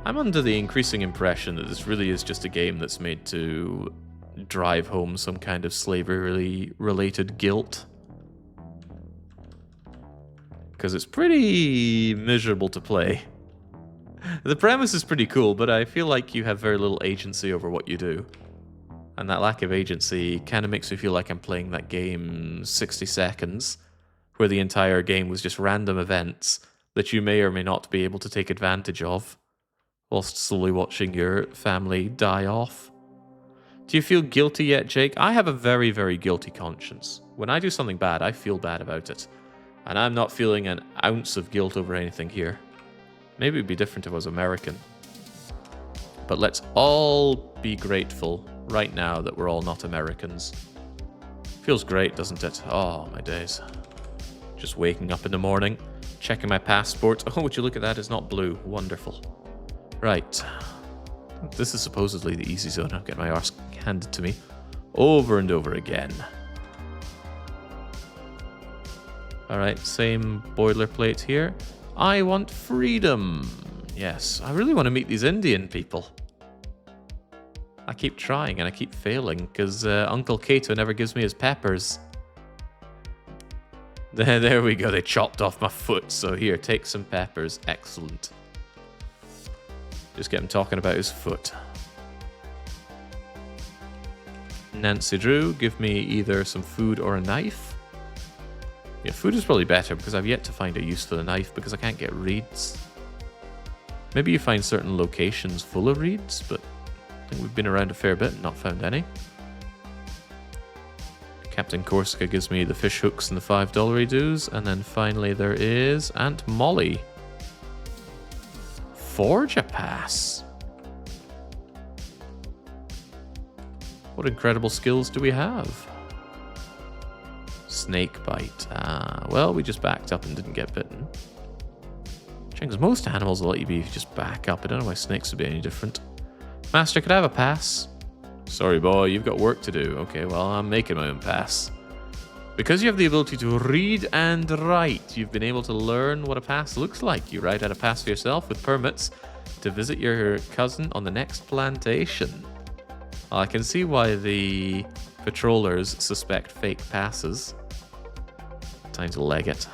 I'm under the increasing impression that this really is just a game that's made to drive home some kind of slavery-related guilt. Because it's pretty miserable to play. The premise is pretty cool, but I feel like you have very little agency over what you do. And that lack of agency kind of makes me feel like I'm playing that game 60 Seconds, where the entire game was just random events that you may or may not be able to take advantage of, whilst slowly watching your family die off. Do you feel guilty yet, Jake? I have a very, very guilty conscience. When I do something bad, I feel bad about it. And I'm not feeling an ounce of guilt over anything here. Maybe it'd be different if I was American. But let's all be grateful right now that we're all not Americans. Feels great, doesn't it? Oh, my days. Just waking up in the morning, checking my passport. Oh, would you look at that? It's not blue. Wonderful. Right. This is supposedly the easy zone. I'm getting my arse handed to me over and over again. Alright, same boilerplate here. I want freedom. Yes, I really want to meet these Indian people. I keep trying and I keep failing because Uncle Cato never gives me his peppers. There we go, they chopped off my foot, so here, take some peppers. Excellent. Just get him talking about his foot. Nancy Drew, give me either some food or a knife. Yeah, food is probably better because I've yet to find a use for the knife because I can't get reeds. Maybe you find certain locations full of reeds, but I think we've been around a fair bit and not found any. Captain Corsica gives me the fish hooks and the $5 dues. And then finally there is Aunt Molly. Forge a pass. What incredible skills do we have? Snake bite. Ah, well, we just backed up and didn't get bitten. Because most animals will let you be if you just back up. I don't know why snakes would be any different. Master, could I have a pass? Sorry, boy, you've got work to do. Okay, well, I'm making my own pass. Because you have the ability to read and write, you've been able to learn what a pass looks like. You write out a pass for yourself with permits to visit your cousin on the next plantation. I can see why the patrollers suspect fake passes. Time to leg it.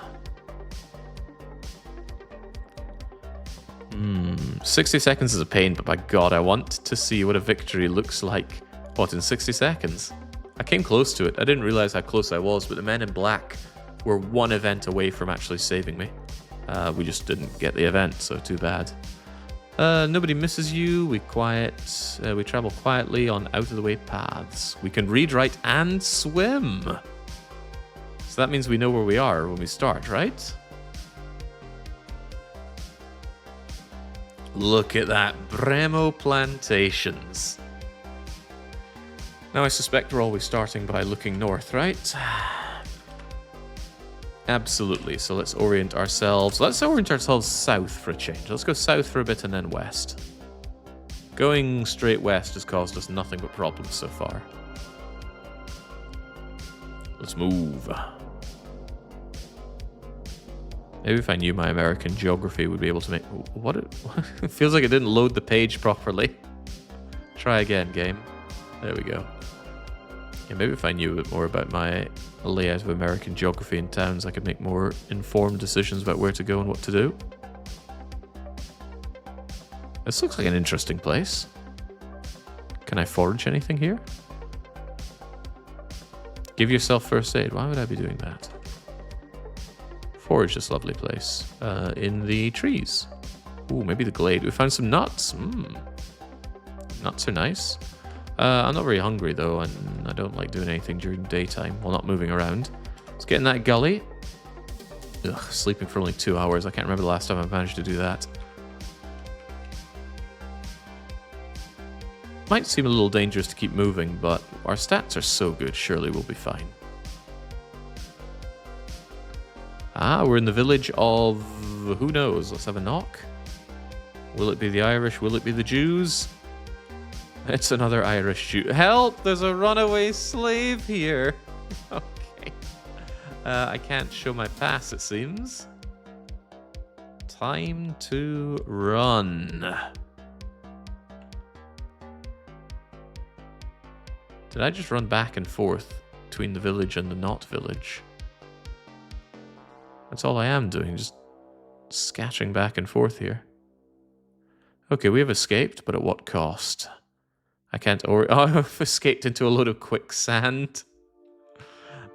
60 seconds is a pain, but by God, I want to see what a victory looks like. What, in 60 seconds? I came close to it. I didn't realize how close I was, but the men in black were one event away from actually saving me. We just didn't get the event, so too bad. Nobody misses you. We travel quietly on out-of-the-way paths. We can read, write, and swim. So that means we know where we are when we start, right? Look at that. Bremo Plantations. Now I suspect we're always starting by looking north, right? Absolutely. So let's orient ourselves. Let's orient ourselves south for a change. Let's go south for a bit and then west. Going straight west has caused us nothing but problems so far. Let's move. Maybe if I knew my American geography, would be able to make... What? It feels like it didn't load the page properly. Try again, game. There we go. Yeah, maybe if I knew a bit more about my layout of American geography and towns, I could make more informed decisions about where to go and what to do. This looks like an interesting place. Can I forage anything here? Give yourself first aid. Why would I be doing that? Forage this lovely place. In the trees. Ooh, maybe the glade. We found some nuts. Nuts are nice. I'm not very hungry though, and I don't like doing anything during daytime while not moving around. Let's get in that gully. Ugh, sleeping for only 2 hours. I can't remember the last time I've managed to do that. Might seem a little dangerous to keep moving, but our stats are so good, surely we'll be fine. Ah, we're in the village of... who knows? Let's have a knock. Will it be the Irish? Will it be the Jews? It's another Irish Jew. Help! There's a runaway slave here. Okay. I can't show my pass, it seems. Time to run. Did I just run back and forth between the village and the not village? That's all I am doing, just scattering back and forth here. Okay, we have escaped, but at what cost? I can't... oh, I've escaped into a load of quicksand.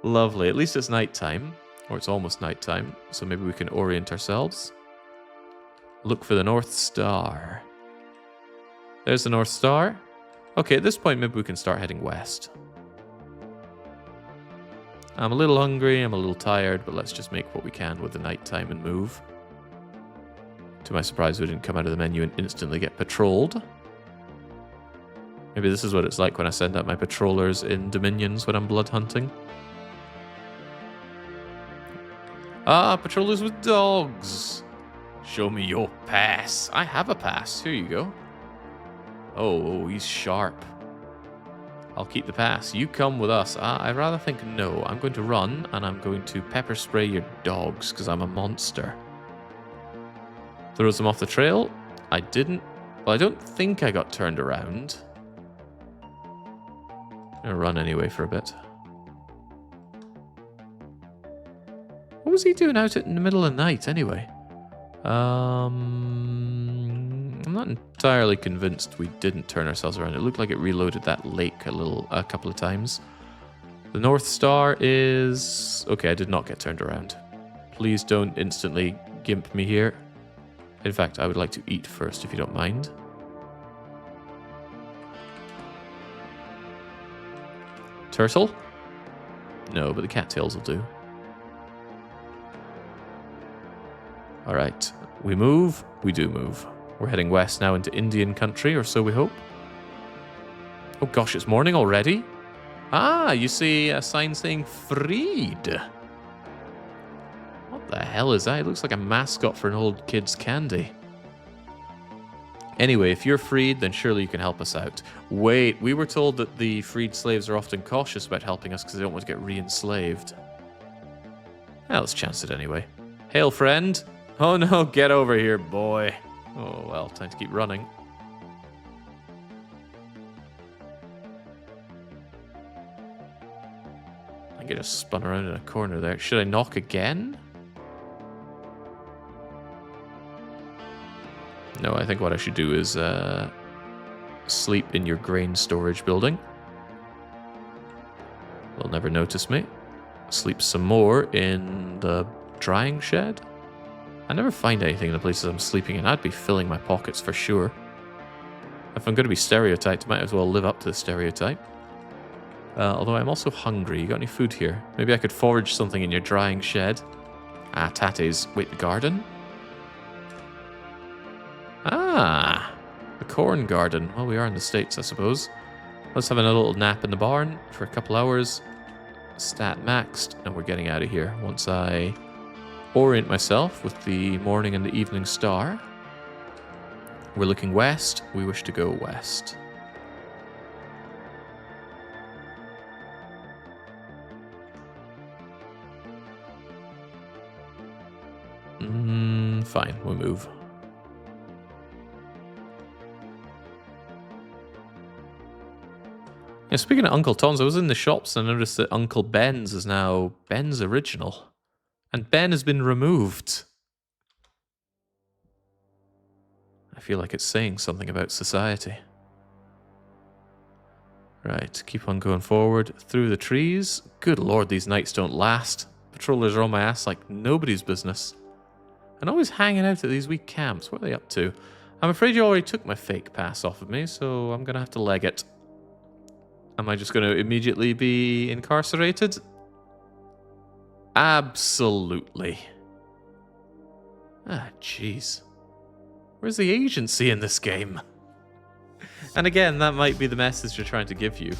Lovely. At least it's nighttime, or it's almost nighttime, so maybe we can orient ourselves. Look for the North Star. There's the North Star. Okay, at this point, maybe we can start heading west. I'm a little hungry, I'm a little tired, but let's just make what we can with the nighttime and move. To my surprise, we didn't come out of the menu and instantly get patrolled. Maybe this is what it's like when I send out my patrollers in Dominions when I'm blood hunting. Ah, patrollers with dogs. Show me your pass. I have a pass. Here you go. Oh, he's sharp. I'll keep the pass. You come with us. I rather think no. I'm going to run, and I'm going to pepper spray your dogs, because I'm a monster. Throws them off the trail. I didn't... Well, I don't think I got turned around. I'm going to run anyway for a bit. What was he doing out in the middle of the night, anyway? I'm not entirely convinced we didn't turn ourselves around. It looked like it reloaded that lake a couple of times. The North Star is... Okay, I did not get turned around. Please don't instantly gimp me here. In fact, I would like to eat first, if you don't mind. Turtle? No, but the cattails will do. Alright, we move, we do move. We're heading west now into Indian country, or so we hope. Oh gosh, it's morning already? Ah, you see a sign saying freed. What the hell is that? It looks like a mascot for an old kid's candy. Anyway, if you're freed, then surely you can help us out. Wait, we were told that the freed slaves are often cautious about helping us because they don't want to get re-enslaved. Well, let's chance it anyway. Hail, friend. Oh no, get over here, boy. Oh, well, time to keep running. I think I just spun around in a corner there. Should I knock again? No, I think what I should do is sleep in your grain storage building. They'll never notice me. Sleep some more in the drying shed. I never find anything in the places I'm sleeping in. I'd be filling my pockets for sure. If I'm going to be stereotyped, I might as well live up to the stereotype. Although I'm also hungry. You got any food here? Maybe I could forage something in your drying shed. Ah, tates. Wait, the garden? Ah, the corn garden. Well, we are in the States, I suppose. Let's have a little nap in the barn for a couple hours. Stat maxed, and we're getting out of here once I orient myself with the morning and the evening star. We're looking west. We wish to go west. Fine, we'll move. Yeah, speaking of Uncle Tom's, I was in the shops and I noticed that Uncle Ben's is now Ben's Original. And Ben has been removed. I feel like it's saying something about society. Right, keep on going forward through the trees. Good lord, these nights don't last. Patrollers are on my ass like nobody's business. And always hanging out at these wee camps. What are they up to? I'm afraid you already took my fake pass off of me, so I'm going to have to leg it. Am I just going to immediately be incarcerated? Absolutely. Ah, jeez. Where's the agency in this game? And again, that might be the message they're trying to give you.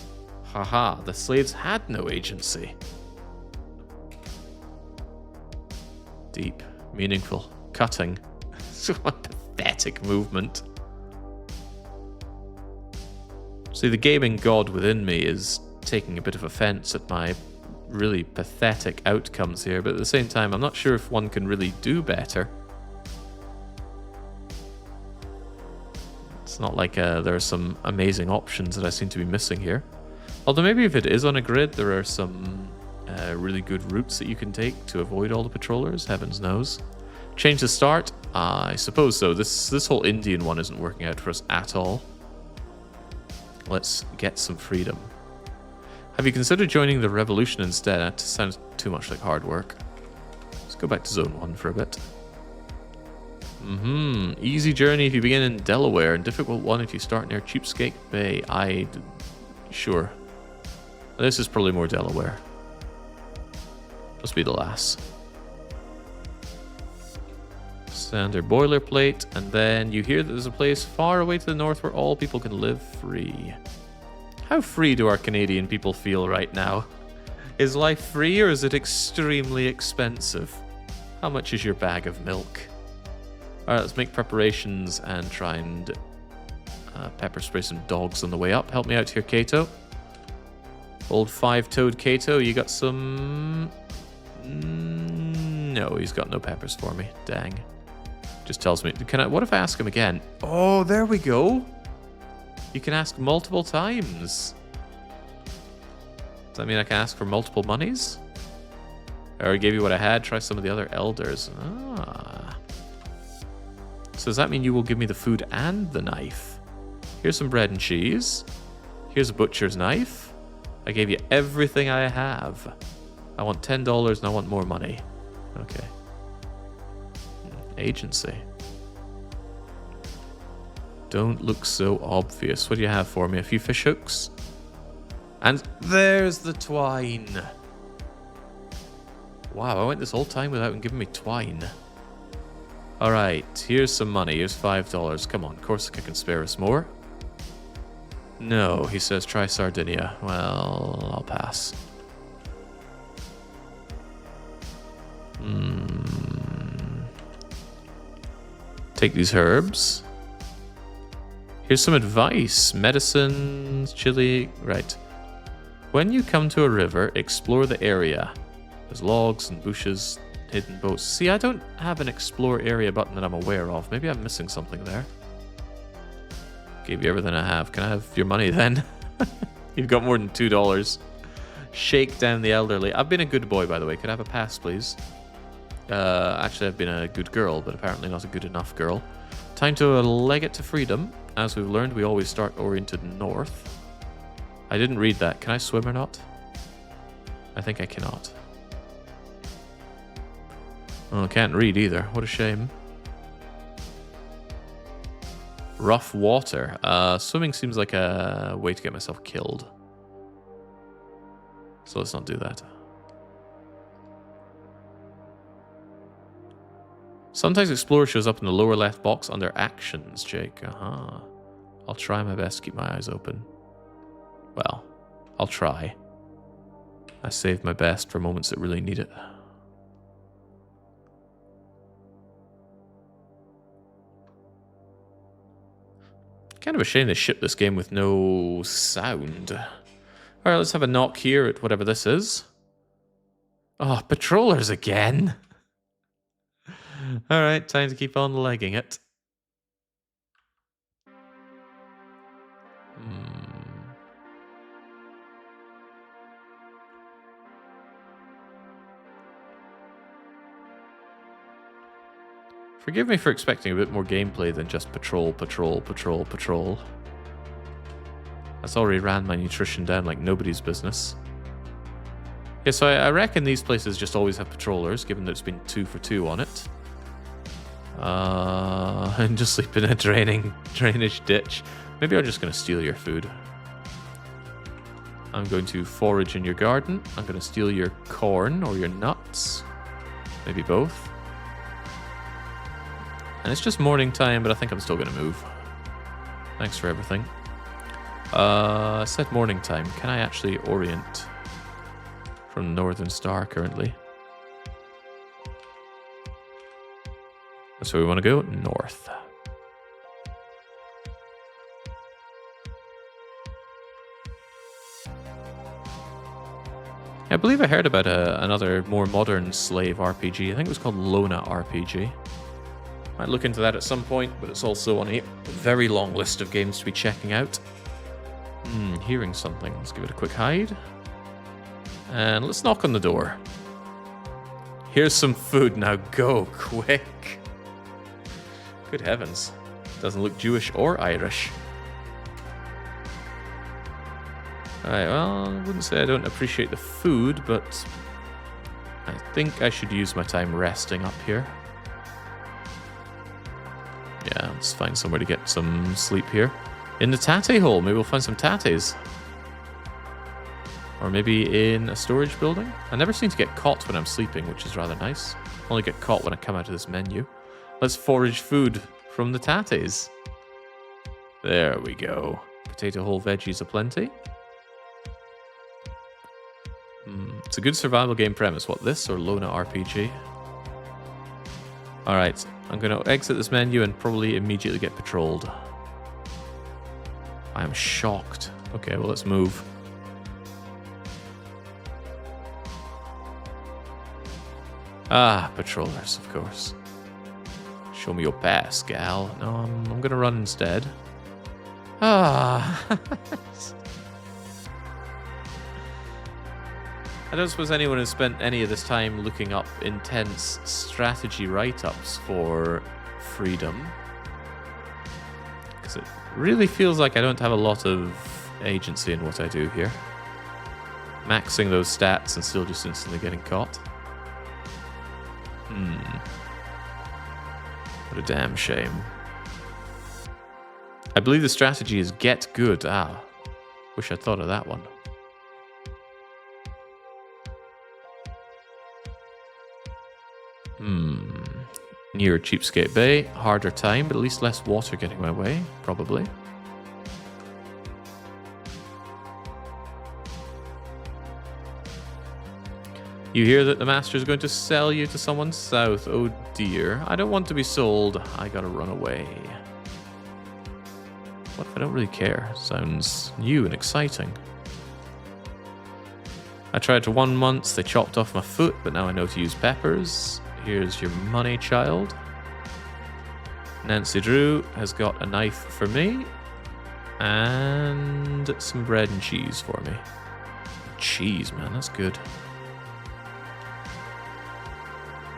Haha, the slaves had no agency. Deep, meaningful, cutting. What a pathetic movement. See, the gaming god within me is taking a bit of offense at my really pathetic outcomes here, but at the same time, I'm not sure if one can really do better. It's not like there are some amazing options that I seem to be missing here. Although maybe if it is on a grid, there are some really good routes that you can take to avoid all the patrollers, heavens knows. Change the start? I suppose so. This whole Indian one isn't working out for us at all. Let's get some freedom. Have you considered joining the revolution instead? That sounds too much like hard work. Let's go back to Zone 1 for a bit. Easy journey if you begin in Delaware, and difficult one if you start near Cheapskate Bay. Sure. This is probably more Delaware. Must be the last. Standard boilerplate, and then you hear that there's a place far away to the north where all people can live free. How free do our Canadian people feel right now? Is life free or is it extremely expensive? How much is your bag of milk? Alright, let's make preparations and try and pepper spray some dogs on the way up. Help me out here, Kato. Old five-toed Kato, you got some... No, he's got no peppers for me. Dang. Just tells me... What if I ask him again? Oh, there we go. You can ask multiple times. Does that mean I can ask for multiple monies? I already gave you what I had. Try some of the other elders. Ah. So does that mean you will give me the food and the knife? Here's some bread and cheese. Here's a butcher's knife. I gave you everything I have. I want $10 and I want more money. Okay. Agency. Don't look so obvious. What do you have for me? A few fish hooks? And there's the twine. Wow, I went this whole time without him giving me twine. Alright, here's some money. Here's $5. Come on, Corsica can spare us more. No, he says try Sardinia. Well, I'll pass. Take these herbs. Here's some advice. Medicines, chili. Right. When you come to a river, explore the area. There's logs and bushes, hidden boats. See, I don't have an explore area button that I'm aware of. Maybe I'm missing something there. Gave you everything I have. Can I have your money then? You've got more than $2. Shake down the elderly. I've been a good boy, by the way. Could I have a pass, please? Actually, I've been a good girl, but apparently not a good enough girl. Time to leg it to freedom. As we've learned, we always start oriented north. I didn't read that. Can I swim or not? I think I cannot. Oh, I can't read either. What a shame. Rough water. Swimming seems like a way to get myself killed. So let's not do that. Sometimes Explorer shows up in the lower left box under Actions, Jake. I'll try my best to keep my eyes open. Well, I'll try. I saved my best for moments that really need it. Kind of a shame they shipped this game with no sound. Alright, let's have a knock here at whatever this is. Oh, patrollers again! Alright, time to keep on legging it. Forgive me for expecting a bit more gameplay than just patrol, patrol, patrol, patrol. That's already ran my nutrition down like nobody's business. Yeah, so I reckon these places just always have patrollers, given that it's been 2 for 2 on it. And just sleep in a drainage ditch. Maybe I'm just going to steal your food. I'm going to forage in your garden. I'm going to steal your corn or your nuts. Maybe both. And it's just morning time, but I think I'm still going to move. Thanks for everything. I said morning time. Can I actually orient from Northern Star currently? That's where we want to go, north. I believe I heard about another more modern slave RPG. I think it was called Lona RPG. Might look into that at some point, but it's also on a very long list of games to be checking out. Hearing something. Let's give it a quick hide. And let's knock on the door. Here's some food, now go quick. Good heavens. Doesn't look Jewish or Irish. Alright, well, I wouldn't say I don't appreciate the food, but I think I should use my time resting up here. Yeah, let's find somewhere to get some sleep here. In the tate hole, maybe we'll find some tates. Or maybe in a storage building. I never seem to get caught when I'm sleeping, which is rather nice. I only get caught when I come out of this menu. Let's forage food from the tates. There we go. Potato hole veggies aplenty. It's a good survival game premise. What, this or Lona RPG? Alright, I'm going to exit this menu and probably immediately get patrolled. I am shocked. Okay, well, let's move. Ah, patrollers, of course. Show me your pass, gal. No, I'm gonna run instead. Ah. I don't suppose anyone has spent any of this time looking up intense strategy write-ups for Freedom. Because it really feels like I don't have a lot of agency in what I do here. Maxing those stats and still just instantly getting caught. What a damn shame. I believe the strategy is get good. Ah, wish I'd thought of that one. Near Cheapskate Bay. Harder time, but at least less water getting my way, probably. You hear that the master is going to sell you to someone south. Oh dear. I don't want to be sold. I gotta run away. What if I don't really care? Sounds new and exciting. I tried for 1 month. They chopped off my foot, but now I know to use peppers. Here's your money, child. Nancy Drew has got a knife for me. And some bread and cheese for me. Cheese, man, that's good.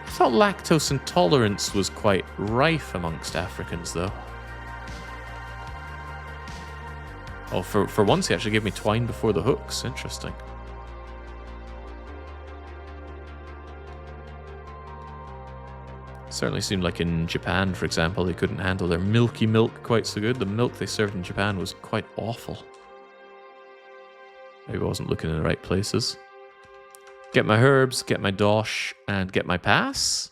I thought lactose intolerance was quite rife amongst Africans, though. Oh, for once he actually gave me twine before the hooks. Interesting. Certainly seemed like in Japan, for example, they couldn't handle their milky milk quite so good. The milk they served in Japan was quite awful. Maybe I wasn't looking in the right places. Get my herbs, get my dosh, and get my pass?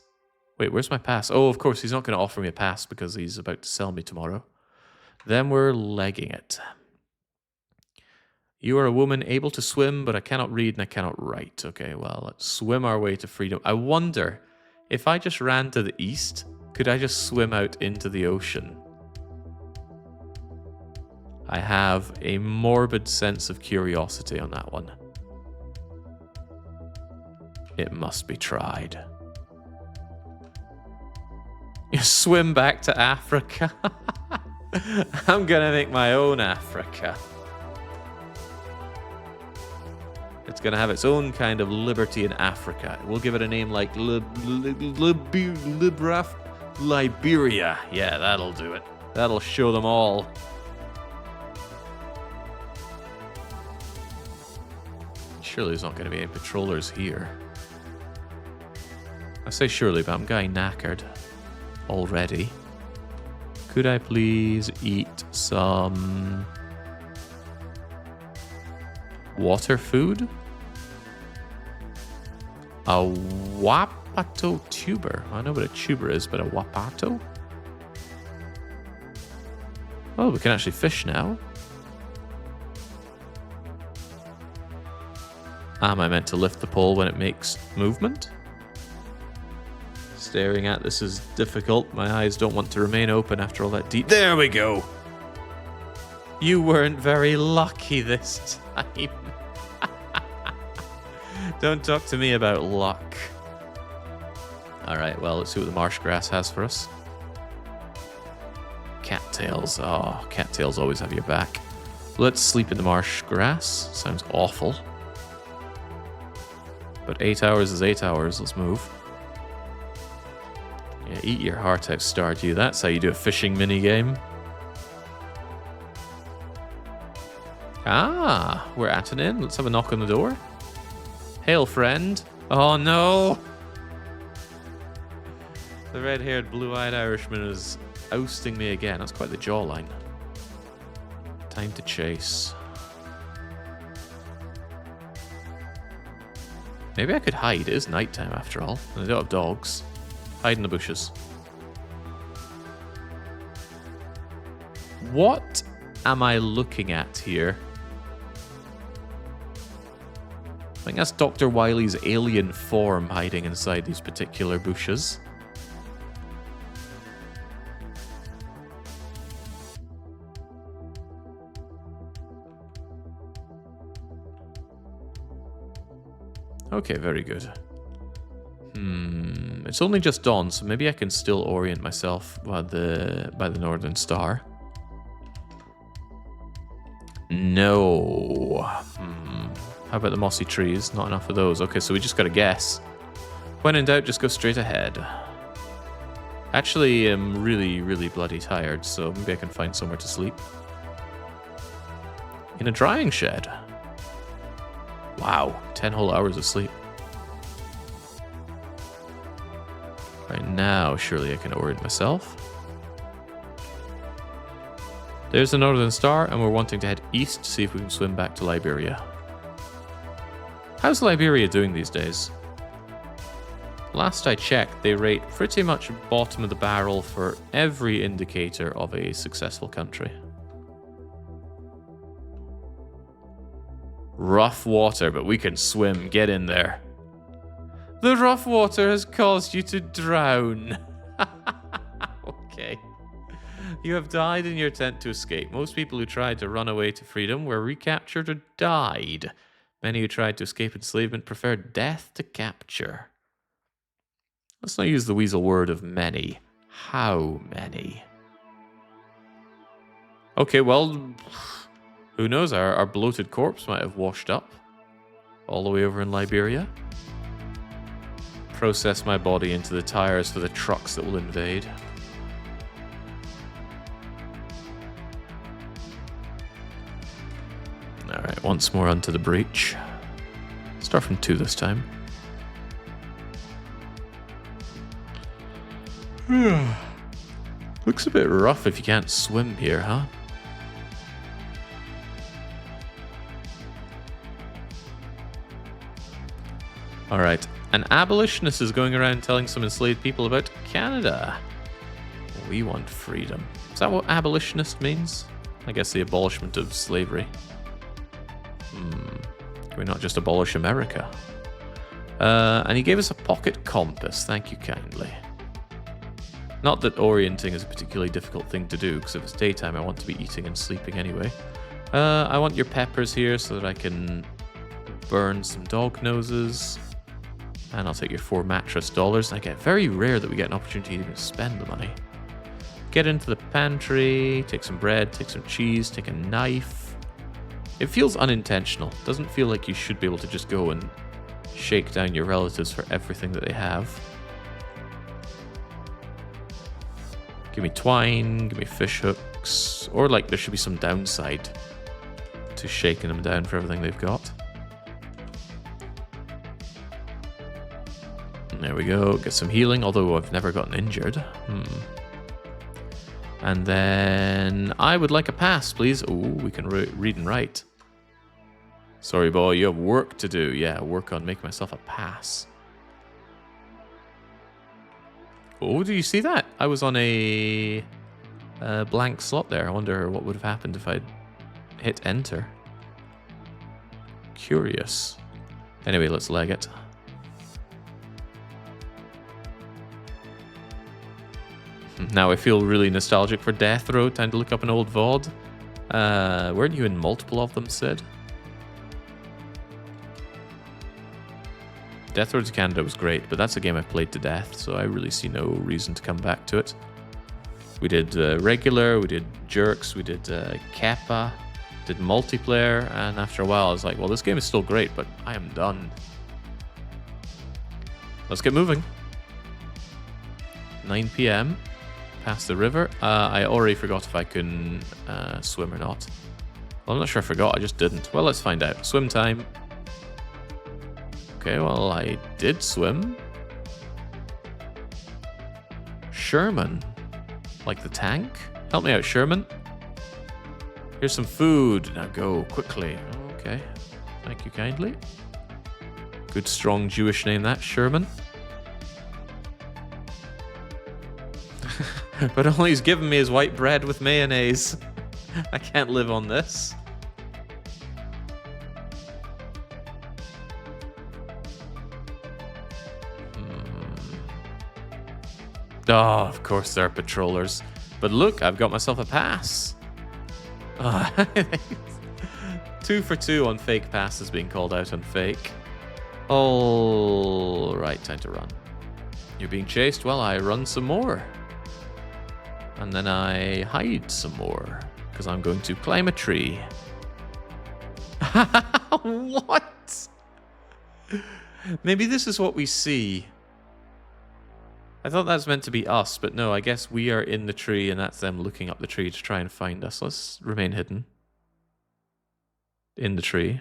Wait, where's my pass? Oh, of course, he's not going to offer me a pass because he's about to sell me tomorrow. Then we're legging it. You are a woman able to swim, but I cannot read and I cannot write. Okay, well, let's swim our way to freedom. I wonder, if I just ran to the east, could I just swim out into the ocean? I have a morbid sense of curiosity on that one. It must be tried. You swim back to Africa? I'm gonna make my own Africa. It's gonna have its own kind of liberty in Africa. We'll give it a name like Liberia. Yeah, that'll do it. That'll show them all. Surely there's not going to be any patrollers here. I say surely, but I'm getting knackered already. Could I please eat some water food? A wapato tuber. I know what a tuber is, but a wapato? Oh, we can actually fish now. Am I meant to lift the pole when it makes movement? Staring at this is difficult. My eyes don't want to remain open after all that deep. There we go! You weren't very lucky this time. Don't talk to me about luck. Alright, well, let's see what the marsh grass has for us. Cattails. Oh, cattails always have your back. Let's sleep in the marsh grass. Sounds awful. But 8 hours is 8 hours. Let's move. Yeah, eat your heart out, Stardew. That's how you do a fishing minigame. Ah, we're at an inn. Let's have a knock on the door. Hail, friend. Oh, no. The red-haired, blue-eyed Irishman is ousting me again. That's quite the jawline. Time to chase. Maybe I could hide. It is nighttime after all. And I don't have dogs. Hide in the bushes. What am I looking at here? I think that's Dr. Wily's alien form hiding inside these particular bushes. Okay, very good. It's only just dawn, so maybe I can still orient myself by the Northern Star. No. How about the mossy trees? Not enough of those. Okay, so we just gotta guess. When in doubt, just go straight ahead. Actually, I'm really, really bloody tired, so maybe I can find somewhere to sleep. In a drying shed. Wow, 10 whole hours of sleep. Right now, surely I can orient myself. There's the Northern Star, and we're wanting to head east to see if we can swim back to Liberia. How's Liberia doing these days? Last I checked, they rate pretty much bottom of the barrel for every indicator of a successful country. Rough water, but we can swim. Get in there. The rough water has caused you to drown. Okay. You have died in your attempt to escape. Most people who tried to run away to freedom were recaptured or died. Many who tried to escape enslavement preferred death to capture. Let's not use the weasel word of many. How many? Okay, well, who knows? Our bloated corpse might have washed up all the way over in Liberia. Process my body into the tires for the trucks that will invade. Alright, once more onto the breach. Start from 2 this time. Looks a bit rough if you can't swim here, huh? Alright, an abolitionist is going around telling some enslaved people about Canada. We want freedom. Is that what abolitionist means? I guess the abolishment of slavery. Can we not just abolish America? And he gave us a pocket compass. Thank you kindly. Not that orienting is a particularly difficult thing to do, because if it's daytime, I want to be eating and sleeping anyway. I want your peppers here so that I can burn some dog noses. And I'll take your 4 mattress dollars. I get very rare that we get an opportunity to even spend the money. Get into the pantry, take some bread, take some cheese, take a knife. It feels unintentional. Doesn't feel like you should be able to just go and shake down your relatives for everything that they have. Give me twine, give me fish hooks, or like there should be some downside to shaking them down for everything they've got. And there we go, get some healing, although I've never gotten injured. And then I would like a pass, please. Oh, we can read and write. Sorry, boy, you have work to do. Yeah, work on making myself a pass. Oh, do you see that? I was on a blank slot there. I wonder what would have happened if I'd hit enter. Curious. Anyway, let's leg it. Now I feel really nostalgic for Death Row. Time to look up an old VOD. Weren't you in multiple of them, Sid? Death Road to Canada was great, but that's a game I've played to death, so I really see no reason to come back to it. We did regular, we did jerks, we did Kappa, did multiplayer, and after a while I was like, well, this game is still great, but I am done. Let's get moving. 9 PM, past the river. I already forgot if I can swim or not. Well, I'm not sure I forgot, I just didn't. Well, let's find out. Swim time. Okay, well, I did swim. Sherman. Like the tank? Help me out, Sherman. Here's some food. Now go, quickly. Okay. Thank you kindly. Good, strong Jewish name, that, Sherman. But all he's given me is white bread with mayonnaise. I can't live on this. Oh, of course there are patrollers. But look, I've got myself a pass. 2 for 2 on fake passes being called out on fake. All right, time to run. You're being chased? Well, I run some more. And then I hide some more. Because I'm going to climb a tree. What? Maybe this is what we see. I thought that's meant to be us, but no, I guess we are in the tree and that's them looking up the tree to try and find us. Let's remain hidden. In the tree.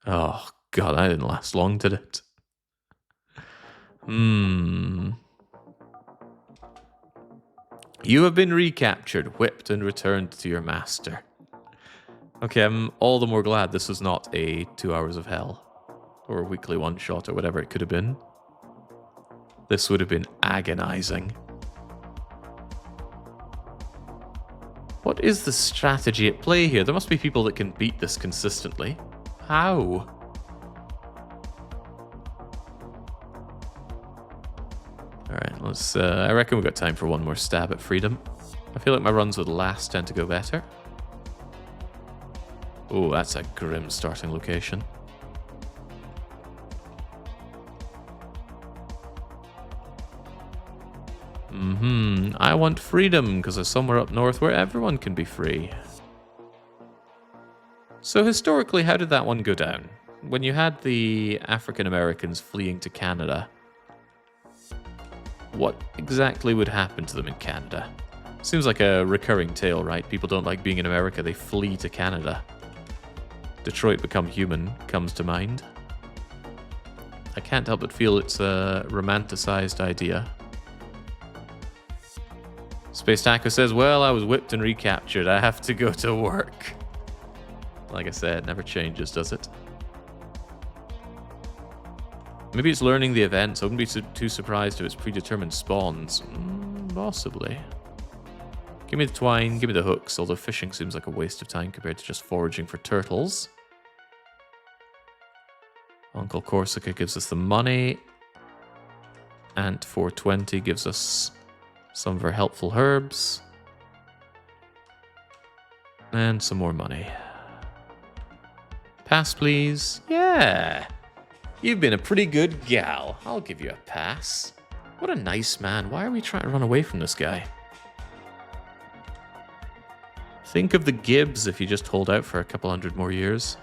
Oh, God, that didn't last long, did it? You have been recaptured, whipped, and returned to your master. Okay, I'm all the more glad this was not a 2 hours of hell. Or a weekly one-shot, or whatever it could have been. This would have been agonizing. What is the strategy at play here? There must be people that can beat this consistently. How? Alright, let's... I reckon we've got time for one more stab at freedom. I feel like my runs with last tend to go better. Oh, that's a grim starting location. I want freedom, because there's somewhere up north where everyone can be free. So historically, how did that one go down? When you had the African Americans fleeing to Canada, what exactly would happen to them in Canada? Seems like a recurring tale, right? People don't like being in America, they flee to Canada. Detroit Become Human comes to mind. I can't help but feel it's a romanticized idea. Space Taco says, well, I was whipped and recaptured. I have to go to work. Like I said, it never changes, does it? Maybe it's learning the events. I wouldn't be too surprised if it's predetermined spawns. Possibly. Give me the twine, give me the hooks, although fishing seems like a waste of time compared to just foraging for turtles. Uncle Corsica gives us the money. Ant 420 gives us some of our helpful herbs. And some more money. Pass, please. Yeah. You've been a pretty good gal. I'll give you a pass. What a nice man. Why are we trying to run away from this guy? Think of the Gibbs if you just hold out for a couple hundred more years.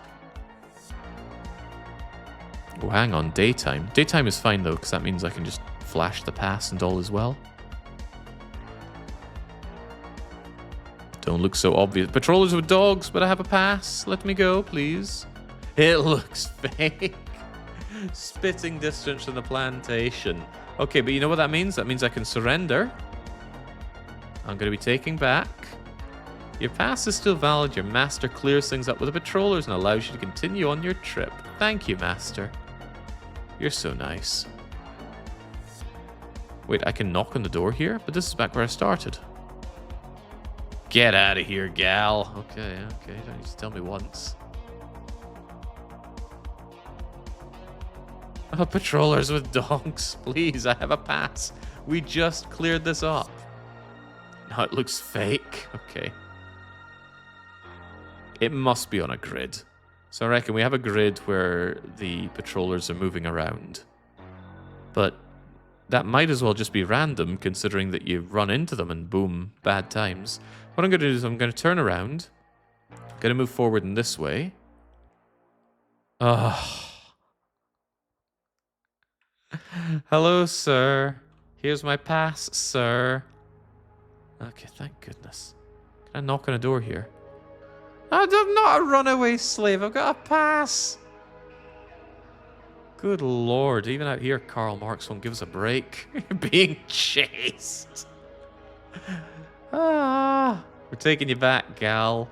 Oh, hang on. Daytime. Daytime is fine, though, because that means I can just flash the pass and all as well. Don't look so obvious. Patrollers with dogs, but I have a pass. Let me go, please. It looks fake. Spitting distance from the plantation. Okay, but you know what that means? That means I can surrender. I'm going to be taking back. Your pass is still valid. Your master clears things up with the patrollers and allows you to continue on your trip. Thank you, master. You're so nice. Wait, I can knock on the door here? But this is back where I started. Get out of here, gal. Okay, okay. Don't need to tell me once. Oh, patrollers with dogs. Please, I have a pass. We just cleared this up. Now it looks fake. Okay. It must be on a grid. So I reckon we have a grid where the patrollers are moving around. But that might as well just be random, considering that you run into them and boom, bad times. What I'm going to do is I'm going to turn around. I'm going to move forward in this way. Hello, sir. Here's my pass, sir. Okay, thank goodness. Can I knock on a door here? I'm not a runaway slave. I've got a pass. Good lord. Even out here, Karl Marx won't give us a break. Being chased. We're taking you back, gal.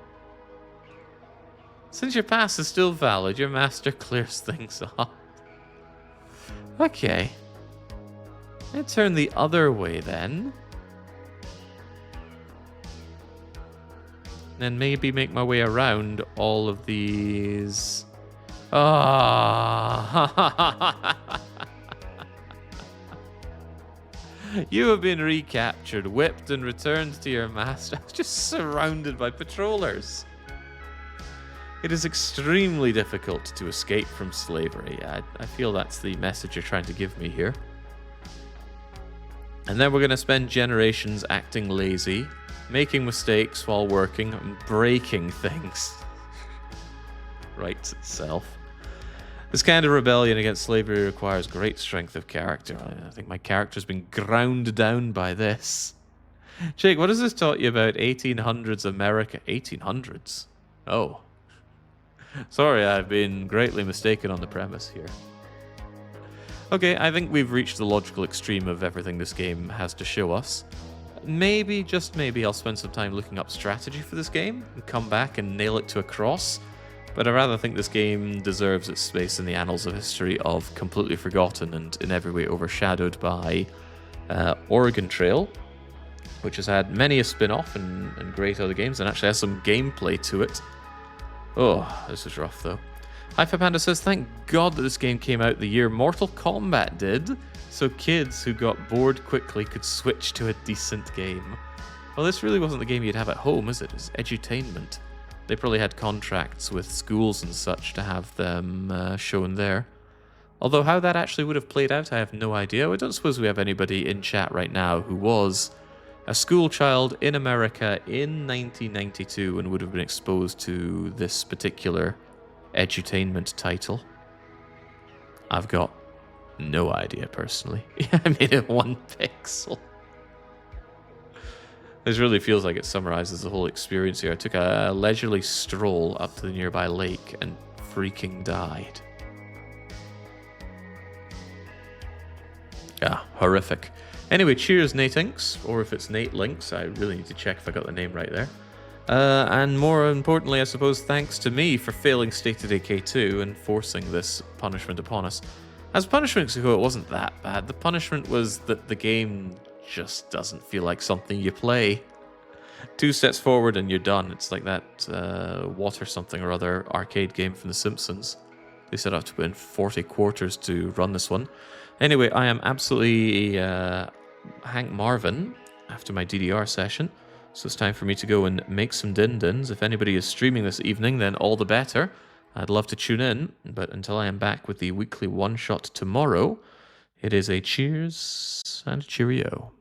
Since your pass is still valid, your master clears things up. Okay. Let's turn the other way then. And maybe make my way around all of these. You have been recaptured, whipped, and returned to your master. Just surrounded by patrollers. It is extremely difficult to escape from slavery. I feel that's the message you're trying to give me here. And then we're going to spend generations acting lazy, making mistakes while working, and breaking things. Writes itself. This kind of rebellion against slavery requires great strength of character. I think my character's been ground down by this. Jake, what has this taught you about 1800s America? 1800s? Oh. Sorry, I've been greatly mistaken on the premise here. Okay, I think we've reached the logical extreme of everything this game has to show us. Maybe, just maybe, I'll spend some time looking up strategy for this game and come back and nail it to a cross. But I rather think this game deserves its space in the annals of history of completely forgotten and in every way overshadowed by Oregon Trail, which has had many a spin-off and great other games, and actually has some gameplay to it. Oh, this is rough though. Hyperpanda says, thank God that this game came out the year Mortal Kombat did, so kids who got bored quickly could switch to a decent game. Well, this really wasn't the game you'd have at home, is it? It's edutainment. They probably had contracts with schools and such to have them shown there. Although how that actually would have played out, I have no idea. I don't suppose we have anybody in chat right now who was a school child in America in 1992 and would have been exposed to this particular edutainment title. I've got no idea personally. I made it 1 pixel. This really feels like it summarizes the whole experience here. I took a leisurely stroll up to the nearby lake and freaking died. Ah, horrific. Anyway, cheers, Natinks, or if it's Nate Links, I really need to check if I got the name right there. And more importantly, I suppose, thanks to me for failing State of Decay 2 and forcing this punishment upon us. As punishments go, it wasn't that bad. The punishment was that the game just doesn't feel like something you play. 2 steps forward and you're done. It's like that water something or other arcade game from The Simpsons. They set out to put in 40 quarters to run this one. Anyway, I am absolutely Hank Marvin after my DDR session. So it's time for me to go and make some din-dins. If anybody is streaming this evening, then all the better. I'd love to tune in, but until I am back with the weekly one-shot tomorrow, it is a cheers and a cheerio.